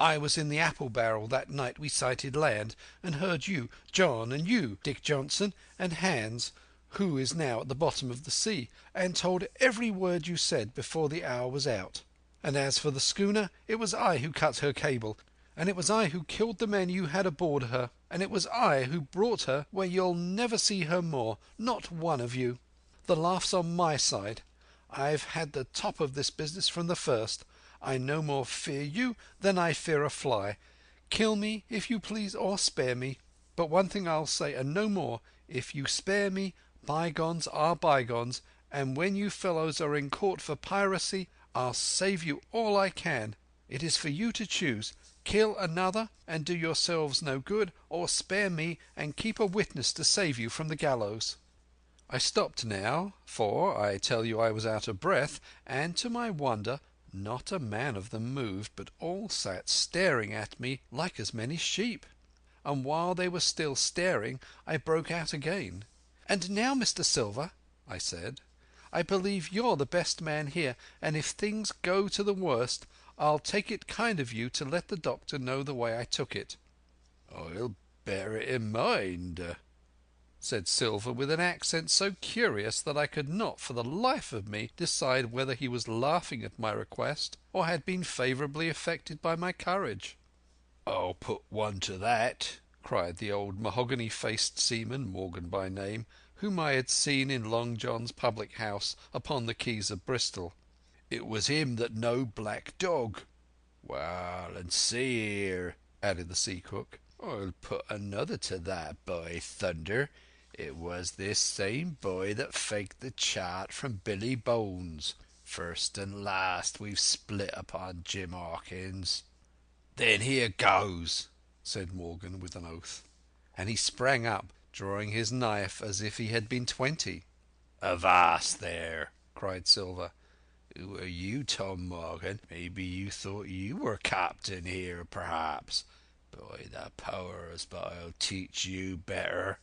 I was in the apple barrel that night we sighted land, and heard you, John, and you, Dick Johnson, and Hans, who is now at the bottom of the sea, and told every word you said before the hour was out. And as for the schooner, it was I who cut her cable, and it was I who killed the men you had aboard her, and it was I who brought her where you'll never see her more, not one of you. The laugh's on my side. I've had the top of this business from the first. I no more fear you than I fear a fly. Kill me, if you please, or spare me. But one thing I'll say, and no more. If you spare me, bygones are bygones, and when you fellows are in court for piracy, I'll save you all I can. It is for you to choose. Kill another and do yourselves no good, or spare me and keep a witness to save you from the gallows. I stopped now, for I tell you I was out of breath, and to my wonder not a man of them moved, but all sat staring at me like as many sheep. And while they were still staring, I broke out again. "And now, Mr. Silver," I said, "I believe you're the best man here, and if things go to the worst, I'll take it kind of you to let the doctor know the way I took it." "I'll bear it in mind," said Silver, with an accent so curious that I could not for the life of me decide whether he was laughing at my request or had been favourably affected by my courage. "I'll put one to that," cried the old mahogany-faced seaman, Morgan by name, whom I had seen in Long John's public house upon the quays of Bristol. "It was him that knowed Black Dog. Well, and see here," added the sea cook, "I'll put another to that, by thunder. It was this same boy that faked the chart from Billy Bones. First and last we've split upon Jim Hawkins." "Then here goes," said Morgan with an oath. And he sprang up, drawing his knife as if he had been 20. "Avast there!" cried Silver. "Who are you, Tom Morgan? Maybe you thought you were captain here, perhaps. By the powers, but I'll teach you better.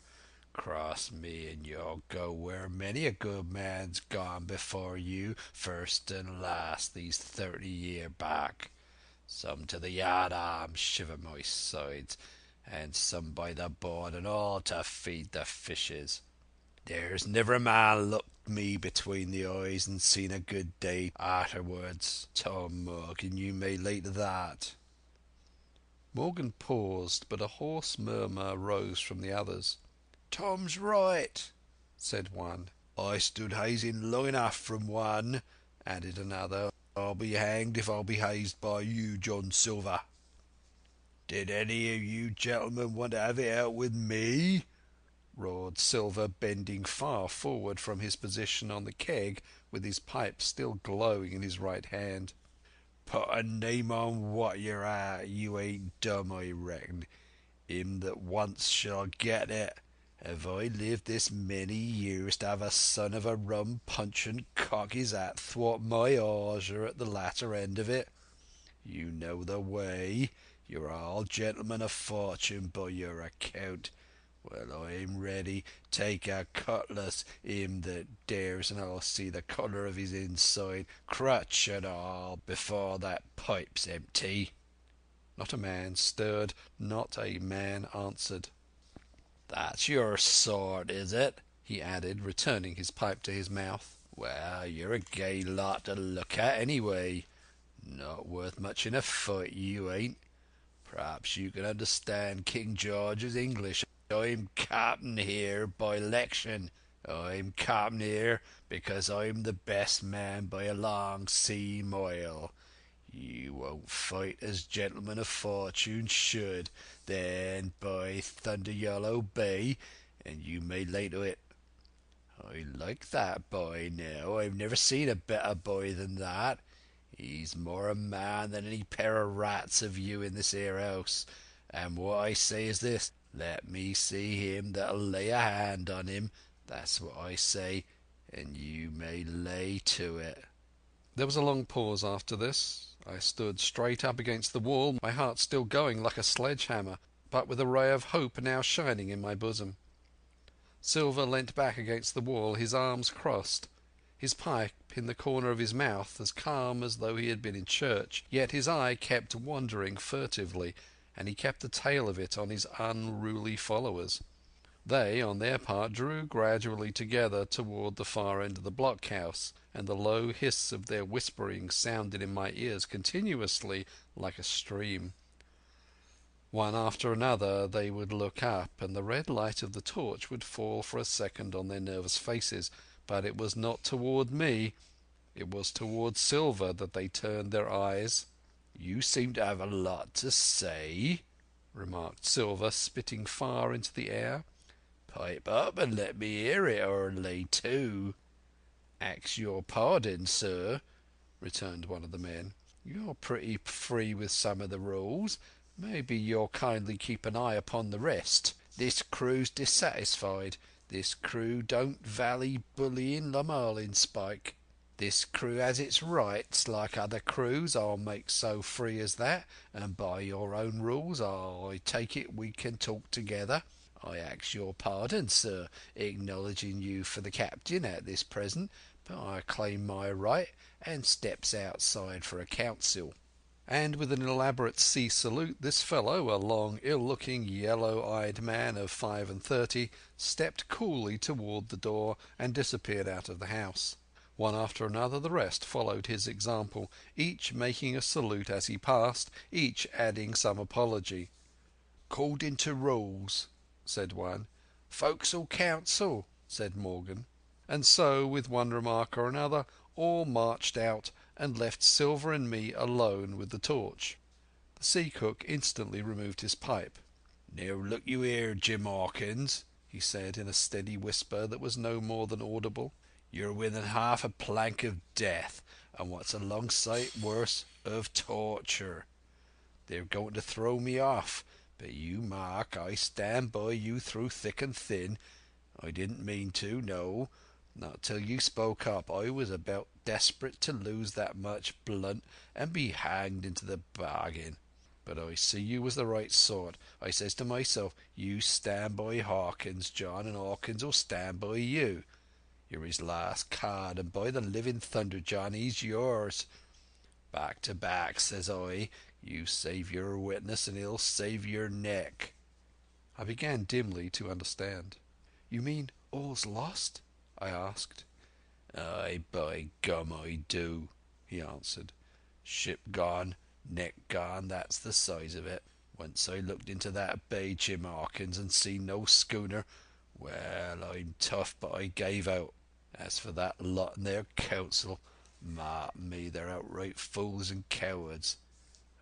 Cross me, and you'll go where many a good man's gone before you, first and last, these 30 year back. Some to the yard arms, shiver my sides, and some by the board, and all to feed the fishes. There's never a man looked me between the eyes and seen a good day arterwards. Tom Morgan, you may lay to that." Morgan paused, but a hoarse murmur rose from the others. "Tom's right," said one. "I stood hazing long enough from one," added another. "I'll be hanged if I'll be hazed by you, John Silver." "Did any of you gentlemen want to have it out with me?" roared Silver, bending far forward from his position on the keg, with his pipe still glowing in his right hand. "Put a name on what you're at. You ain't dumb, I reckon. Him that once shall get it. Have I lived this many years to have a son of a rum punch and cock his hat thwart my hawser at the latter end of it? You know the way. You're all gentlemen of fortune by your account. Well, I'm ready. Take a cutlass, him that dares, and I'll see the colour of his inside, crutch and all, before that pipe's empty." Not a man stirred, not a man answered. "That's your sort, is it?" he added, returning his pipe to his mouth. "Well, you're a gay lot to look at, anyway. Not worth much in a fight, you ain't. Perhaps you can understand King George's English. I'm captain here by election. I'm captain here because I'm the best man by a long sea mile. You won't fight as gentlemen of fortune should. Then, by thunder, you'll obey, and you may lay to it. I like that boy now. I've never seen a better boy than that. He's more a man than any pair of rats of you in this here house. And what I say is this: let me see him that'll lay a hand on him. That's what I say, and you may lay to it." There was a long pause after this. I stood straight up against the wall, my heart still going like a sledge-hammer, but with a ray of hope now shining in my bosom. Silver leant back against the wall, his arms crossed, his pipe in the corner of his mouth, as calm as though he had been in church. Yet his eye kept wandering furtively, and he kept the tail of it on his unruly followers. They, on their part, drew gradually together toward the far end of the blockhouse, and the low hiss of their whispering sounded in my ears continuously like a stream. One after another they would look up, and the red light of the torch would fall for a second on their nervous faces, but it was not toward me, it was toward Silver that they turned their eyes. "You seem to have a lot to say," remarked Silver, spitting far into the air. "Pipe up and let me hear it, or lay to." "Ax your pardon, sir," returned one of the men. "You're pretty free with some of the rules. Maybe you'll kindly keep an eye upon the rest. This crew's dissatisfied. This crew don't vally bullying the marlinspike. This crew has its rights, like other crews. I'll make so free as that, and by your own rules I take it we can talk together. I ask your pardon, sir, acknowledging you for the captain at this present, but I claim my right, and steps outside for a council." And with an elaborate sea salute, this fellow, a long, ill-looking, yellow-eyed man of 35, stepped coolly toward the door and disappeared out of the house. One after another the rest followed his example, each making a salute as he passed, each adding some apology. "According to rules," said one. "Forecastle council," said Morgan. And so, with one remark or another, all marched out and left Silver and me alone with the torch. The sea cook instantly removed his pipe. "Now look you here, Jim Hawkins," he said in a steady whisper that was no more than audible. "You're within half a plank of death, and what's a long sight worse, of torture. They're going to throw me off, but you mark, I stand by you through thick and thin. I didn't mean to, no, not till you spoke up. I was about desperate to lose that much blunt and be hanged into the bargain. But I see you was the right sort. I says to myself, you stand by Hawkins, John, and Hawkins will stand by you. You're his last card, and by the living thunder, John, he's yours. Back to back, says I. You save your witness, and he'll save your neck." I began dimly to understand. "You mean all's lost?" I asked. "Aye, by gum, I do," he answered. "Ship gone, neck gone, that's the size of it. Once I looked into that bay, Jim Hawkins, and seen no schooner. Well, I'm tough, but I gave out. As for that lot in their council, mark me, they're outright fools and cowards.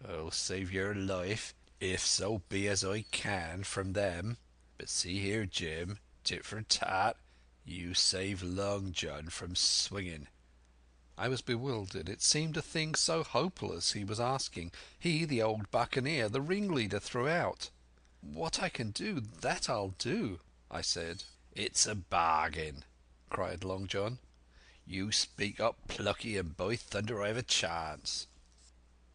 I'll save your life, if so be as I can, from them. But see here, Jim, tit for tat, you save Long John from swinging." I was bewildered. It seemed a thing so hopeless he was asking. He, the old buccaneer, the ringleader throughout. "What I can do, that I'll do," I said. "It's a bargain," cried Long John. "You speak up plucky, and by thunder I've a chance."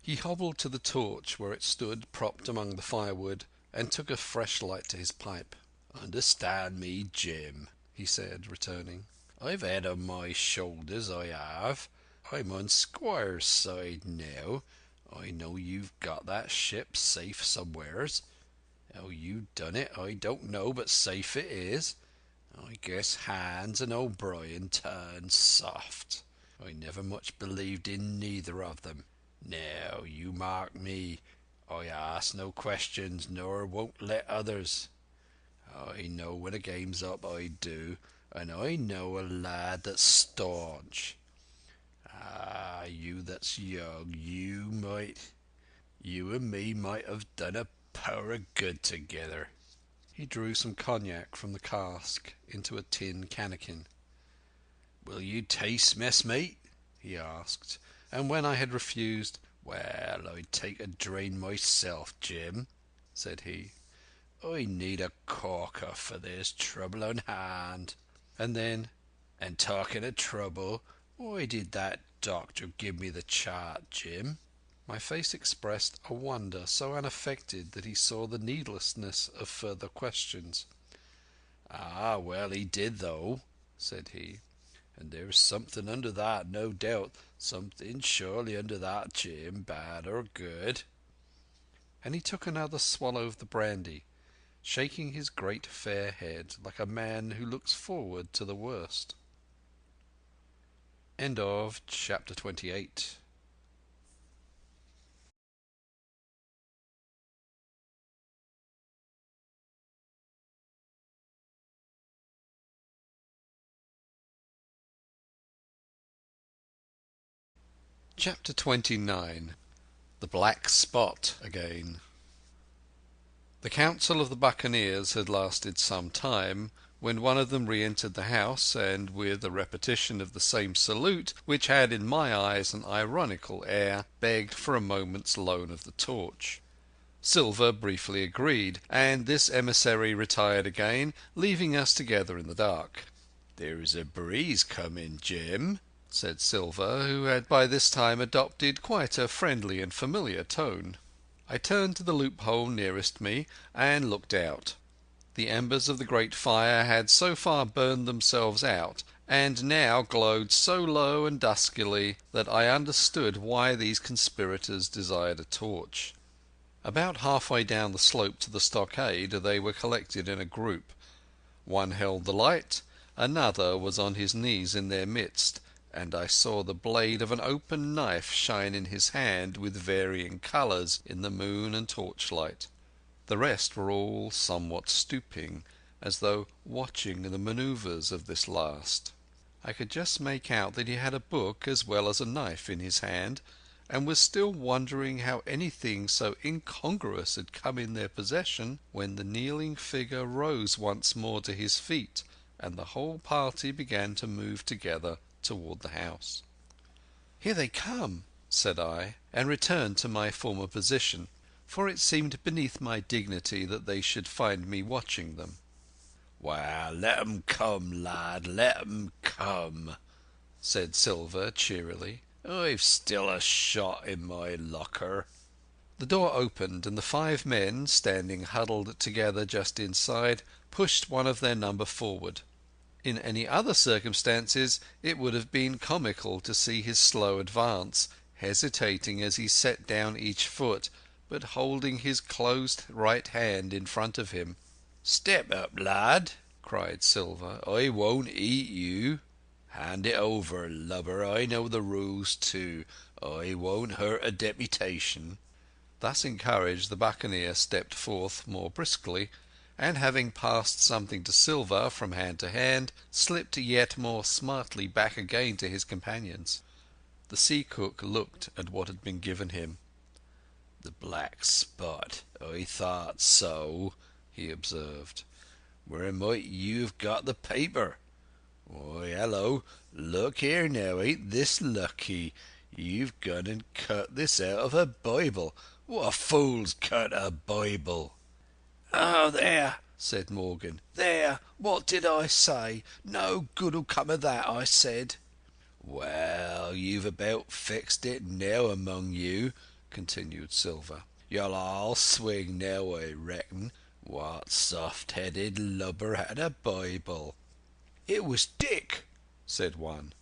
He hobbled to the torch where it stood propped among the firewood, and took a fresh light to his pipe. "Understand me, Jim," he said, returning. "I've head on my shoulders, I have. I'm on Squire's side now. I know you've got that ship safe somewheres. How you done it I don't know, but safe it is. I guess Hans and O'Brien turned soft. I never much believed in neither of them. Now, you mark me. I ask no questions, nor won't let others. I know when a game's up, I do, and I know a lad that's staunch. Ah, you that's young, you and me might have done a power of good together." He drew some cognac from the cask into a tin cannikin. "Will you taste, messmate?" he asked, and when I had refused, "Well, I'd take a drain myself, Jim," said he. "I need a corker, for there's trouble on hand." And then, "And talking of trouble, why did that doctor give me the chart, Jim?" my face expressed a wonder so unaffected that he saw the needlessness of further questions. "Ah, well, he did, though," said he. "And there's something under that, no doubt. Something surely under that, Jim, bad or good." And he took another swallow of the brandy, shaking his great fair head like a man who looks forward to the worst. End of chapter 28. Chapter 29. The Black Spot again. The council of the buccaneers had lasted some time, when one of them re-entered the house, and with a repetition of the same salute, which had in my eyes an ironical air, begged for a moment's loan of the torch. Silver briefly agreed, and this emissary retired again, leaving us together in the dark. "There's a breeze coming, Jim," said Silver, who had by this time adopted quite a friendly and familiar tone. I turned to the loophole nearest me and looked out. The embers of the great fire had so far burned themselves out, and now glowed so low and duskily, that I understood why these conspirators desired a torch. About halfway down the slope to the stockade they were collected in a group. One held the light, another was on his knees in their midst, and I saw the blade of an open knife shine in his hand with varying colours in the moon and torchlight. The rest were all somewhat stooping, as though watching the manoeuvres of this last. I could just make out that he had a book as well as a knife in his hand, and was still wondering how anything so incongruous had come in their possession, when the kneeling figure rose once more to his feet, and the whole party began to move together toward the house. "Here they come," said I, and returned to my former position, for it seemed beneath my dignity that they should find me watching them. "Well, let 'em come, lad, let 'em come," said Silver cheerily. "I've still a shot in my locker." The door opened, and the 5 men, standing huddled together just inside, pushed one of their number forward. In any other circumstances it would have been comical to see his slow advance, hesitating as he set down each foot, but holding his closed right hand in front of him. "Step up, lad," cried Silver. "I won't eat you. Hand it over, lubber. I know the rules too. I won't hurt a deputation." Thus encouraged, the buccaneer stepped forth more briskly, and having passed something to Silver from hand to hand, slipped yet more smartly back again to his companions. The sea cook looked at what had been given him. "The black spot. I thought so," he observed. "Where might you have got the paper? Why, hello, look here now, ain't this lucky? You've gone and cut this out of a Bible. What fool's cut a Bible?" "Oh, there," said Morgan. "There. What did I say? No good'll come of that, I said." "Well, you've about fixed it now among you," continued Silver. "You'll all swing now, I reckon. What soft-headed lubber had a Bible?" "It was Dick," said one.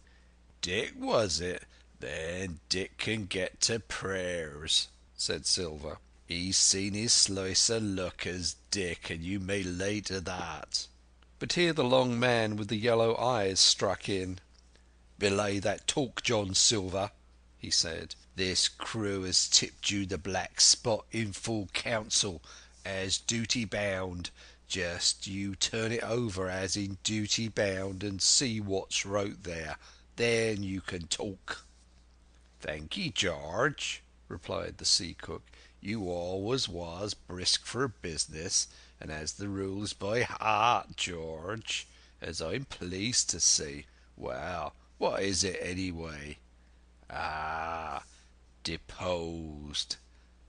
"Dick, was it? Then Dick can get to prayers," said Silver. "He's seen his slice o' luck as Dick, and you may lay to that." But here the long man with the yellow eyes struck in. "Belay that talk, John Silver," he said. "This crew has tipped you the black spot in full council, as duty bound. Just you turn it over as in duty bound, and see what's wrote there. Then you can talk." "Thank'ee, George," replied the sea cook. "You always was brisk for business, and has the rules by heart, George, as I'm pleased to see. Well, what is it, anyway? Ah, deposed.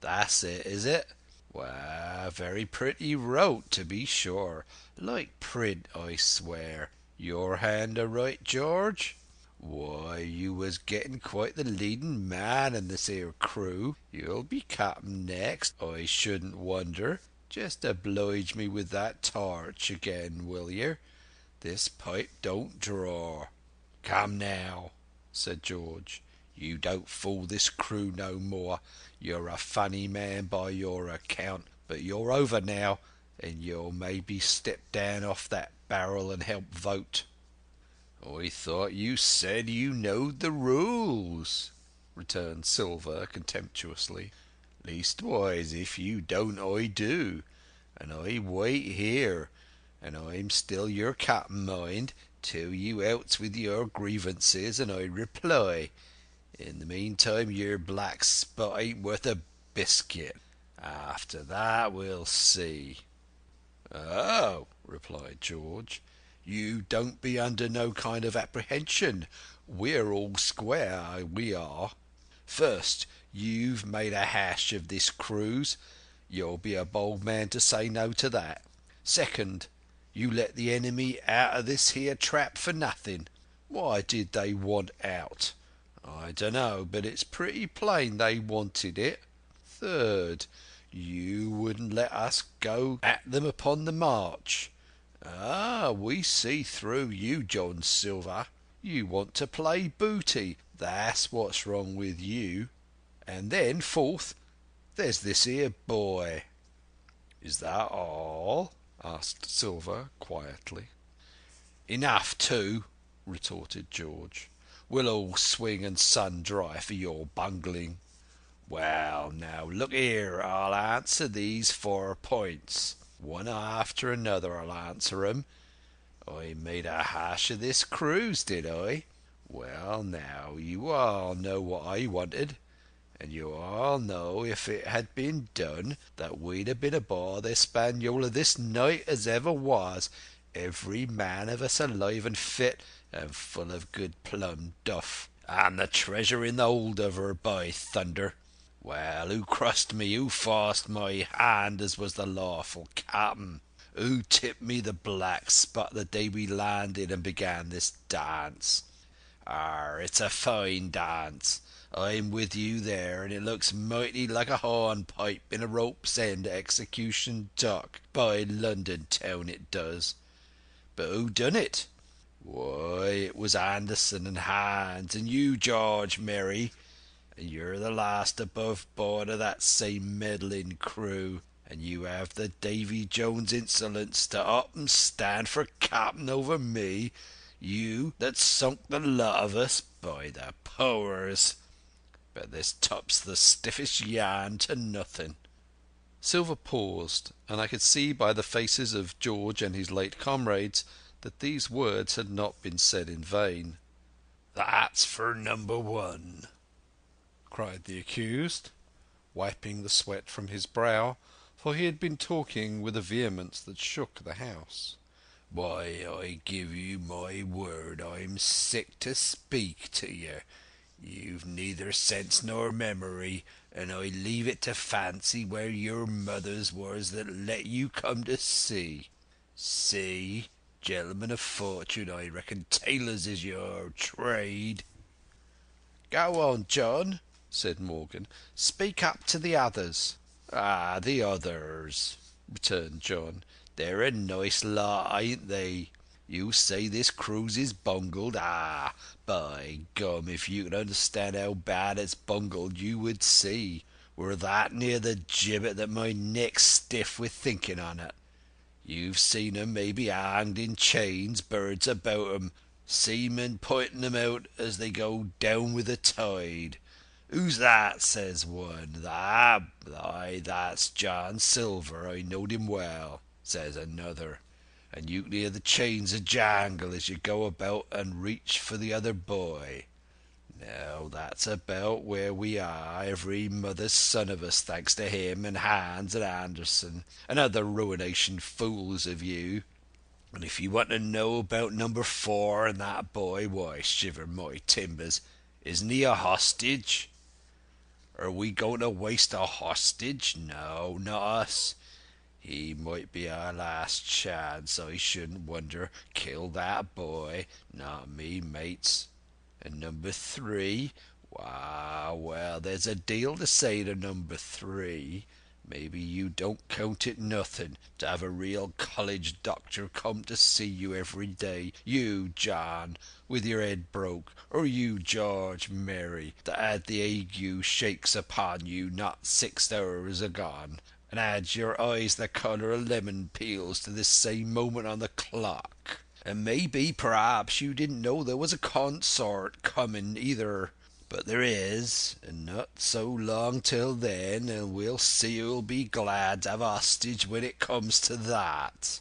That's it, is it? Well, very pretty wrote, to be sure. Like print, I swear. Your hand a right, George? Why, you was getting quite the leading man in this here crew. You'll be captain next, I shouldn't wonder. Just oblige me with that torch again, will yer? This pipe don't draw." "Come now," said George. "You don't fool this crew no more. You're a funny man by your account, but you're over now, and you'll maybe step down off that barrel and help vote." "I thought you said you knowed the rules," returned Silver contemptuously. "Leastwise, if you don't, I do, and I wait here, and I'm still your captain, mind, till you outs with your grievances and I reply. In the meantime, your black spot ain't worth a biscuit. After that we'll see." "Oh," replied George, "you don't be under no kind of apprehension. We're all square, we are. First, you've made a hash of this cruise. You'll be a bold man to say no to that. Second, you let the enemy out of this here trap for nothing. Why did they want out? I dunno, but it's pretty plain they wanted it. Third, you wouldn't let us go at them upon the march. Ah, we see through you, John Silver. You want to play booty. That's what's wrong with you. And then, fourth, there's this here boy." "Is that all?" asked Silver quietly. "Enough, too," retorted George. "We'll all swing and sun dry for your bungling. Well, now, look here, I'll answer these 4 points. One after another I'll answer 'em. I made a hash of this cruise, did I? Well, now, you all know what I wanted, and you all know if it had been done that we'd have been aboard the Hispaniola this night as ever was, every man of us alive and fit, and full of good plum duff, and the treasure in the hold of her, by thunder. Well, who crossed me, who forced my hand as was the lawful captain? Who tipped me the black spot the day we landed and began this dance? It's a fine dance. I'm with you there, and it looks mighty like a hornpipe in a rope's end at Execution Dock, by London town, it does. But who done it? Why, it was Anderson and Hans and you, George Merry, and you're the last above board of that same meddling crew, and you have the Davy Jones insolence to up and stand for captain over me, you that sunk the lot of us, by the powers! but this top's the stiffest yarn to nothing." Silver paused, and I could see by the faces of George and his late comrades that these words had not been said in vain. "That's for number one," cried the accused, wiping the sweat from his brow, for he had been talking with a vehemence that shook the house. "Why, I give you my word I'm sick to speak to you. You've neither sense nor memory, and I leave it to fancy where your mothers was that let you come to sea. See, gentlemen of fortune, I reckon tailors is your trade." "Go on, John," said Morgan. "Speak up to the others." "Ah, the others," returned John. "They're a nice lot, ain't they? You say this cruise is bungled. Ah, by gum, if you could understand how bad it's bungled, you would see. We're that near the gibbet that my neck's stiff with thinking on it. You've seen 'em maybe hanged in chains, birds about 'em, seamen pointing 'em out as they go down with the tide. 'Who's that?' says one. 'Aye, that's John Silver. I knowed him well,' says another. And you can hear the chains a jangle as you go about and reach for the other boy. Now that's about where we are, every mother's son of us, thanks to him and Hans and Anderson and other ruination fools of you. And if you want to know about number 4 and that boy, why, shiver my timbers, isn't he a hostage? Are we going to waste a hostage? No, not us. He might be our last chance. I shouldn't wonder. Kill that boy. Not me, mates. And number 3? Well, there's a deal to say to number 3. Maybe you don't count it nothing to have a real college doctor come to see you every day. You, John, with your head broke, or you, George, Mary, that had the ague shakes upon you not 6 hours agone, and had your eyes the colour of lemon peels to this same moment on the clock. And maybe, perhaps, you didn't know there was a consort coming either. But there is, and not so long till then, and we'll see who'll be glad to have hostage when it comes to that.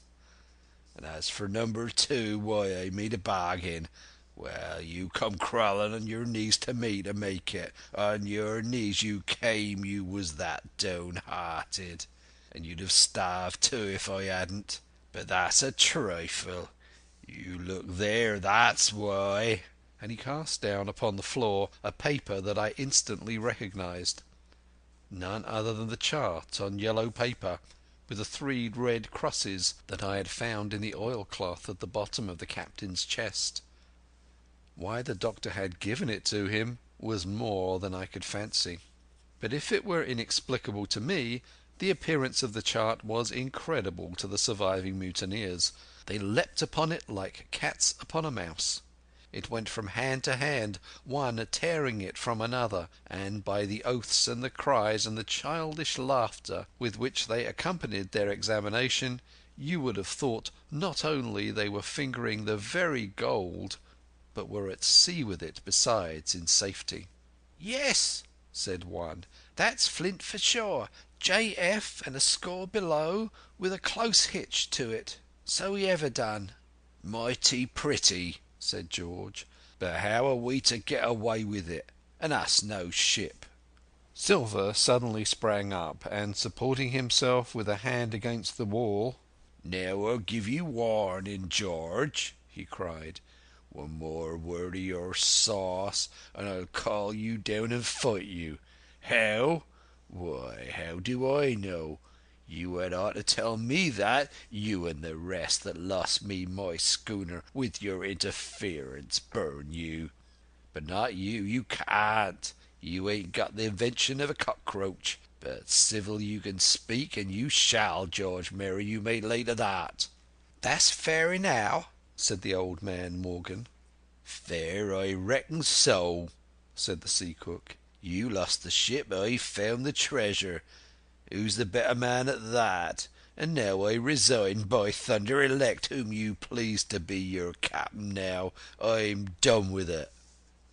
And as for number 2, why, I made a bargain. Well, you come crawling on your knees to me to make it. On your knees you came, you was that downhearted. And you'd have starved too if I hadn't. But that's a trifle. You look there, that's why." And he cast down upon the floor a paper that I instantly recognized. None other than the chart on yellow paper, with the 3 red crosses that I had found in the oilcloth at the bottom of the captain's chest. Why the doctor had given it to him was more than I could fancy. But if it were inexplicable to me, the appearance of the chart was incredible to the surviving mutineers. They leapt upon it like cats upon a mouse. It went from hand to hand, one tearing it from another, and by the oaths and the cries and the childish laughter with which they accompanied their examination, you would have thought not only they were fingering the very gold, but were at sea with it besides in safety. "Yes," said one, "that's flint for sure. J.F. and a score below, with a close hitch to it. So he ever done." "Mighty pretty," said George, "but how are we to get away with it, and us no ship?" Silver suddenly sprang up, and supporting himself with a hand against the wall— "Now I'll give you warning, George," he cried. "One more word of your sauce, and I'll call you down and fight you. How? Why, how do I know? You had ought to tell me that, you and the rest that lost me my schooner with your interference, burn you. But not you, you can't. You ain't got the invention of a cockroach. But civil you can speak, and you shall, George Mary, you may lay to that." "That's fair enow," said the old man Morgan. "Fair, I reckon so," said the sea cook. "You lost the ship, I found the treasure. Who's the better man at that? And now I resign, by thunder, elect whom you please to be your captain now. I'm done with it."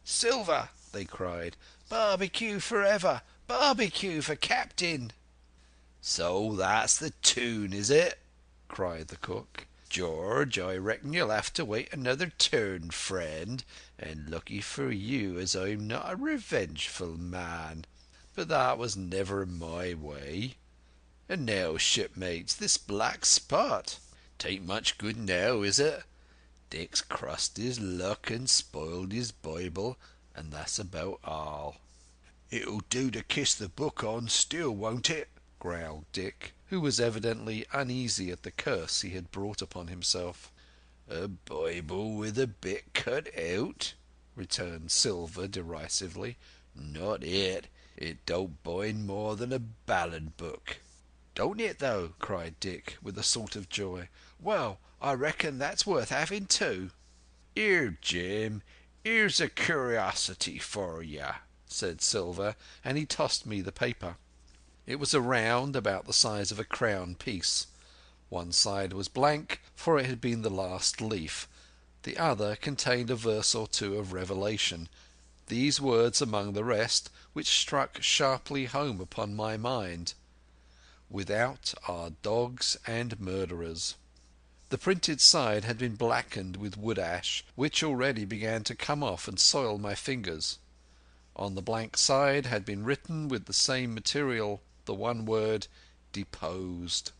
"Silver!" they cried. Barbecue forever! Barbecue for Captain!" "So that's the tune, is it?" cried the cook. "George, I reckon you'll have to wait another turn, friend, and lucky for you as I'm not a revengeful man. But that was never my way. And now, shipmates, this black spot. 'Tain't much good now, is it? Dick's crossed his luck and spoiled his Bible, and that's about all." "It'll do to kiss the book on still, won't it?" growled Dick, who was evidently uneasy at the curse he had brought upon himself. "A Bible with a bit cut out?" returned Silver derisively. "Not it. It don't bind more than a ballad book." "Don't it, though?" cried Dick, with a sort of joy. "Well, I reckon that's worth having too." "Here, Jim, here's a curiosity for ye," said Silver, and he tossed me the paper. It was a round about the size of a crown piece. One side was blank, for it had been the last leaf. The other contained a verse or two of Revelation, these words among the rest, which struck sharply home upon my mind: "Without are dogs and murderers." The printed side had been blackened with wood ash, which already began to come off and soil my fingers. On the blank side had been written with the same material the one word, "Deposed."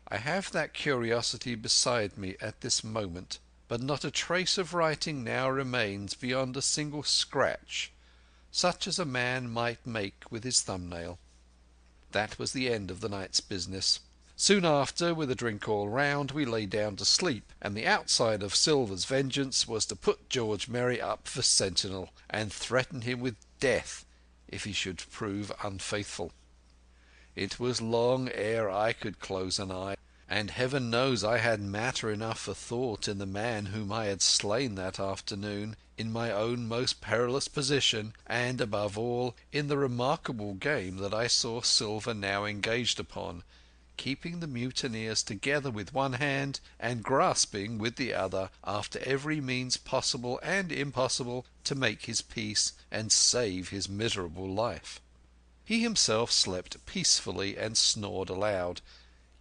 I have that curiosity beside me at this moment, but not a trace of writing now remains beyond a single scratch, such as a man might make with his thumbnail. That was the end of the night's business. Soon after, with a drink all round, we lay down to sleep, and the outside of Silver's vengeance was to put George Merry up for sentinel, and threaten him with death if he should prove unfaithful. It was long ere I could close an eye, and heaven knows I had matter enough for thought in the man whom I had slain that afternoon, in my own most perilous position, and, above all, in the remarkable game that I saw Silver now engaged upon, keeping the mutineers together with one hand, and grasping with the other after every means possible and impossible to make his peace and save his miserable life. He himself slept peacefully and snored aloud,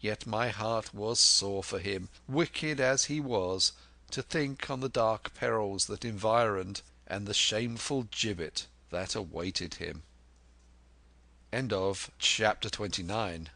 yet my heart was sore for him, wicked as he was, to think on the dark perils that environed and the shameful gibbet that awaited him. Chapter 29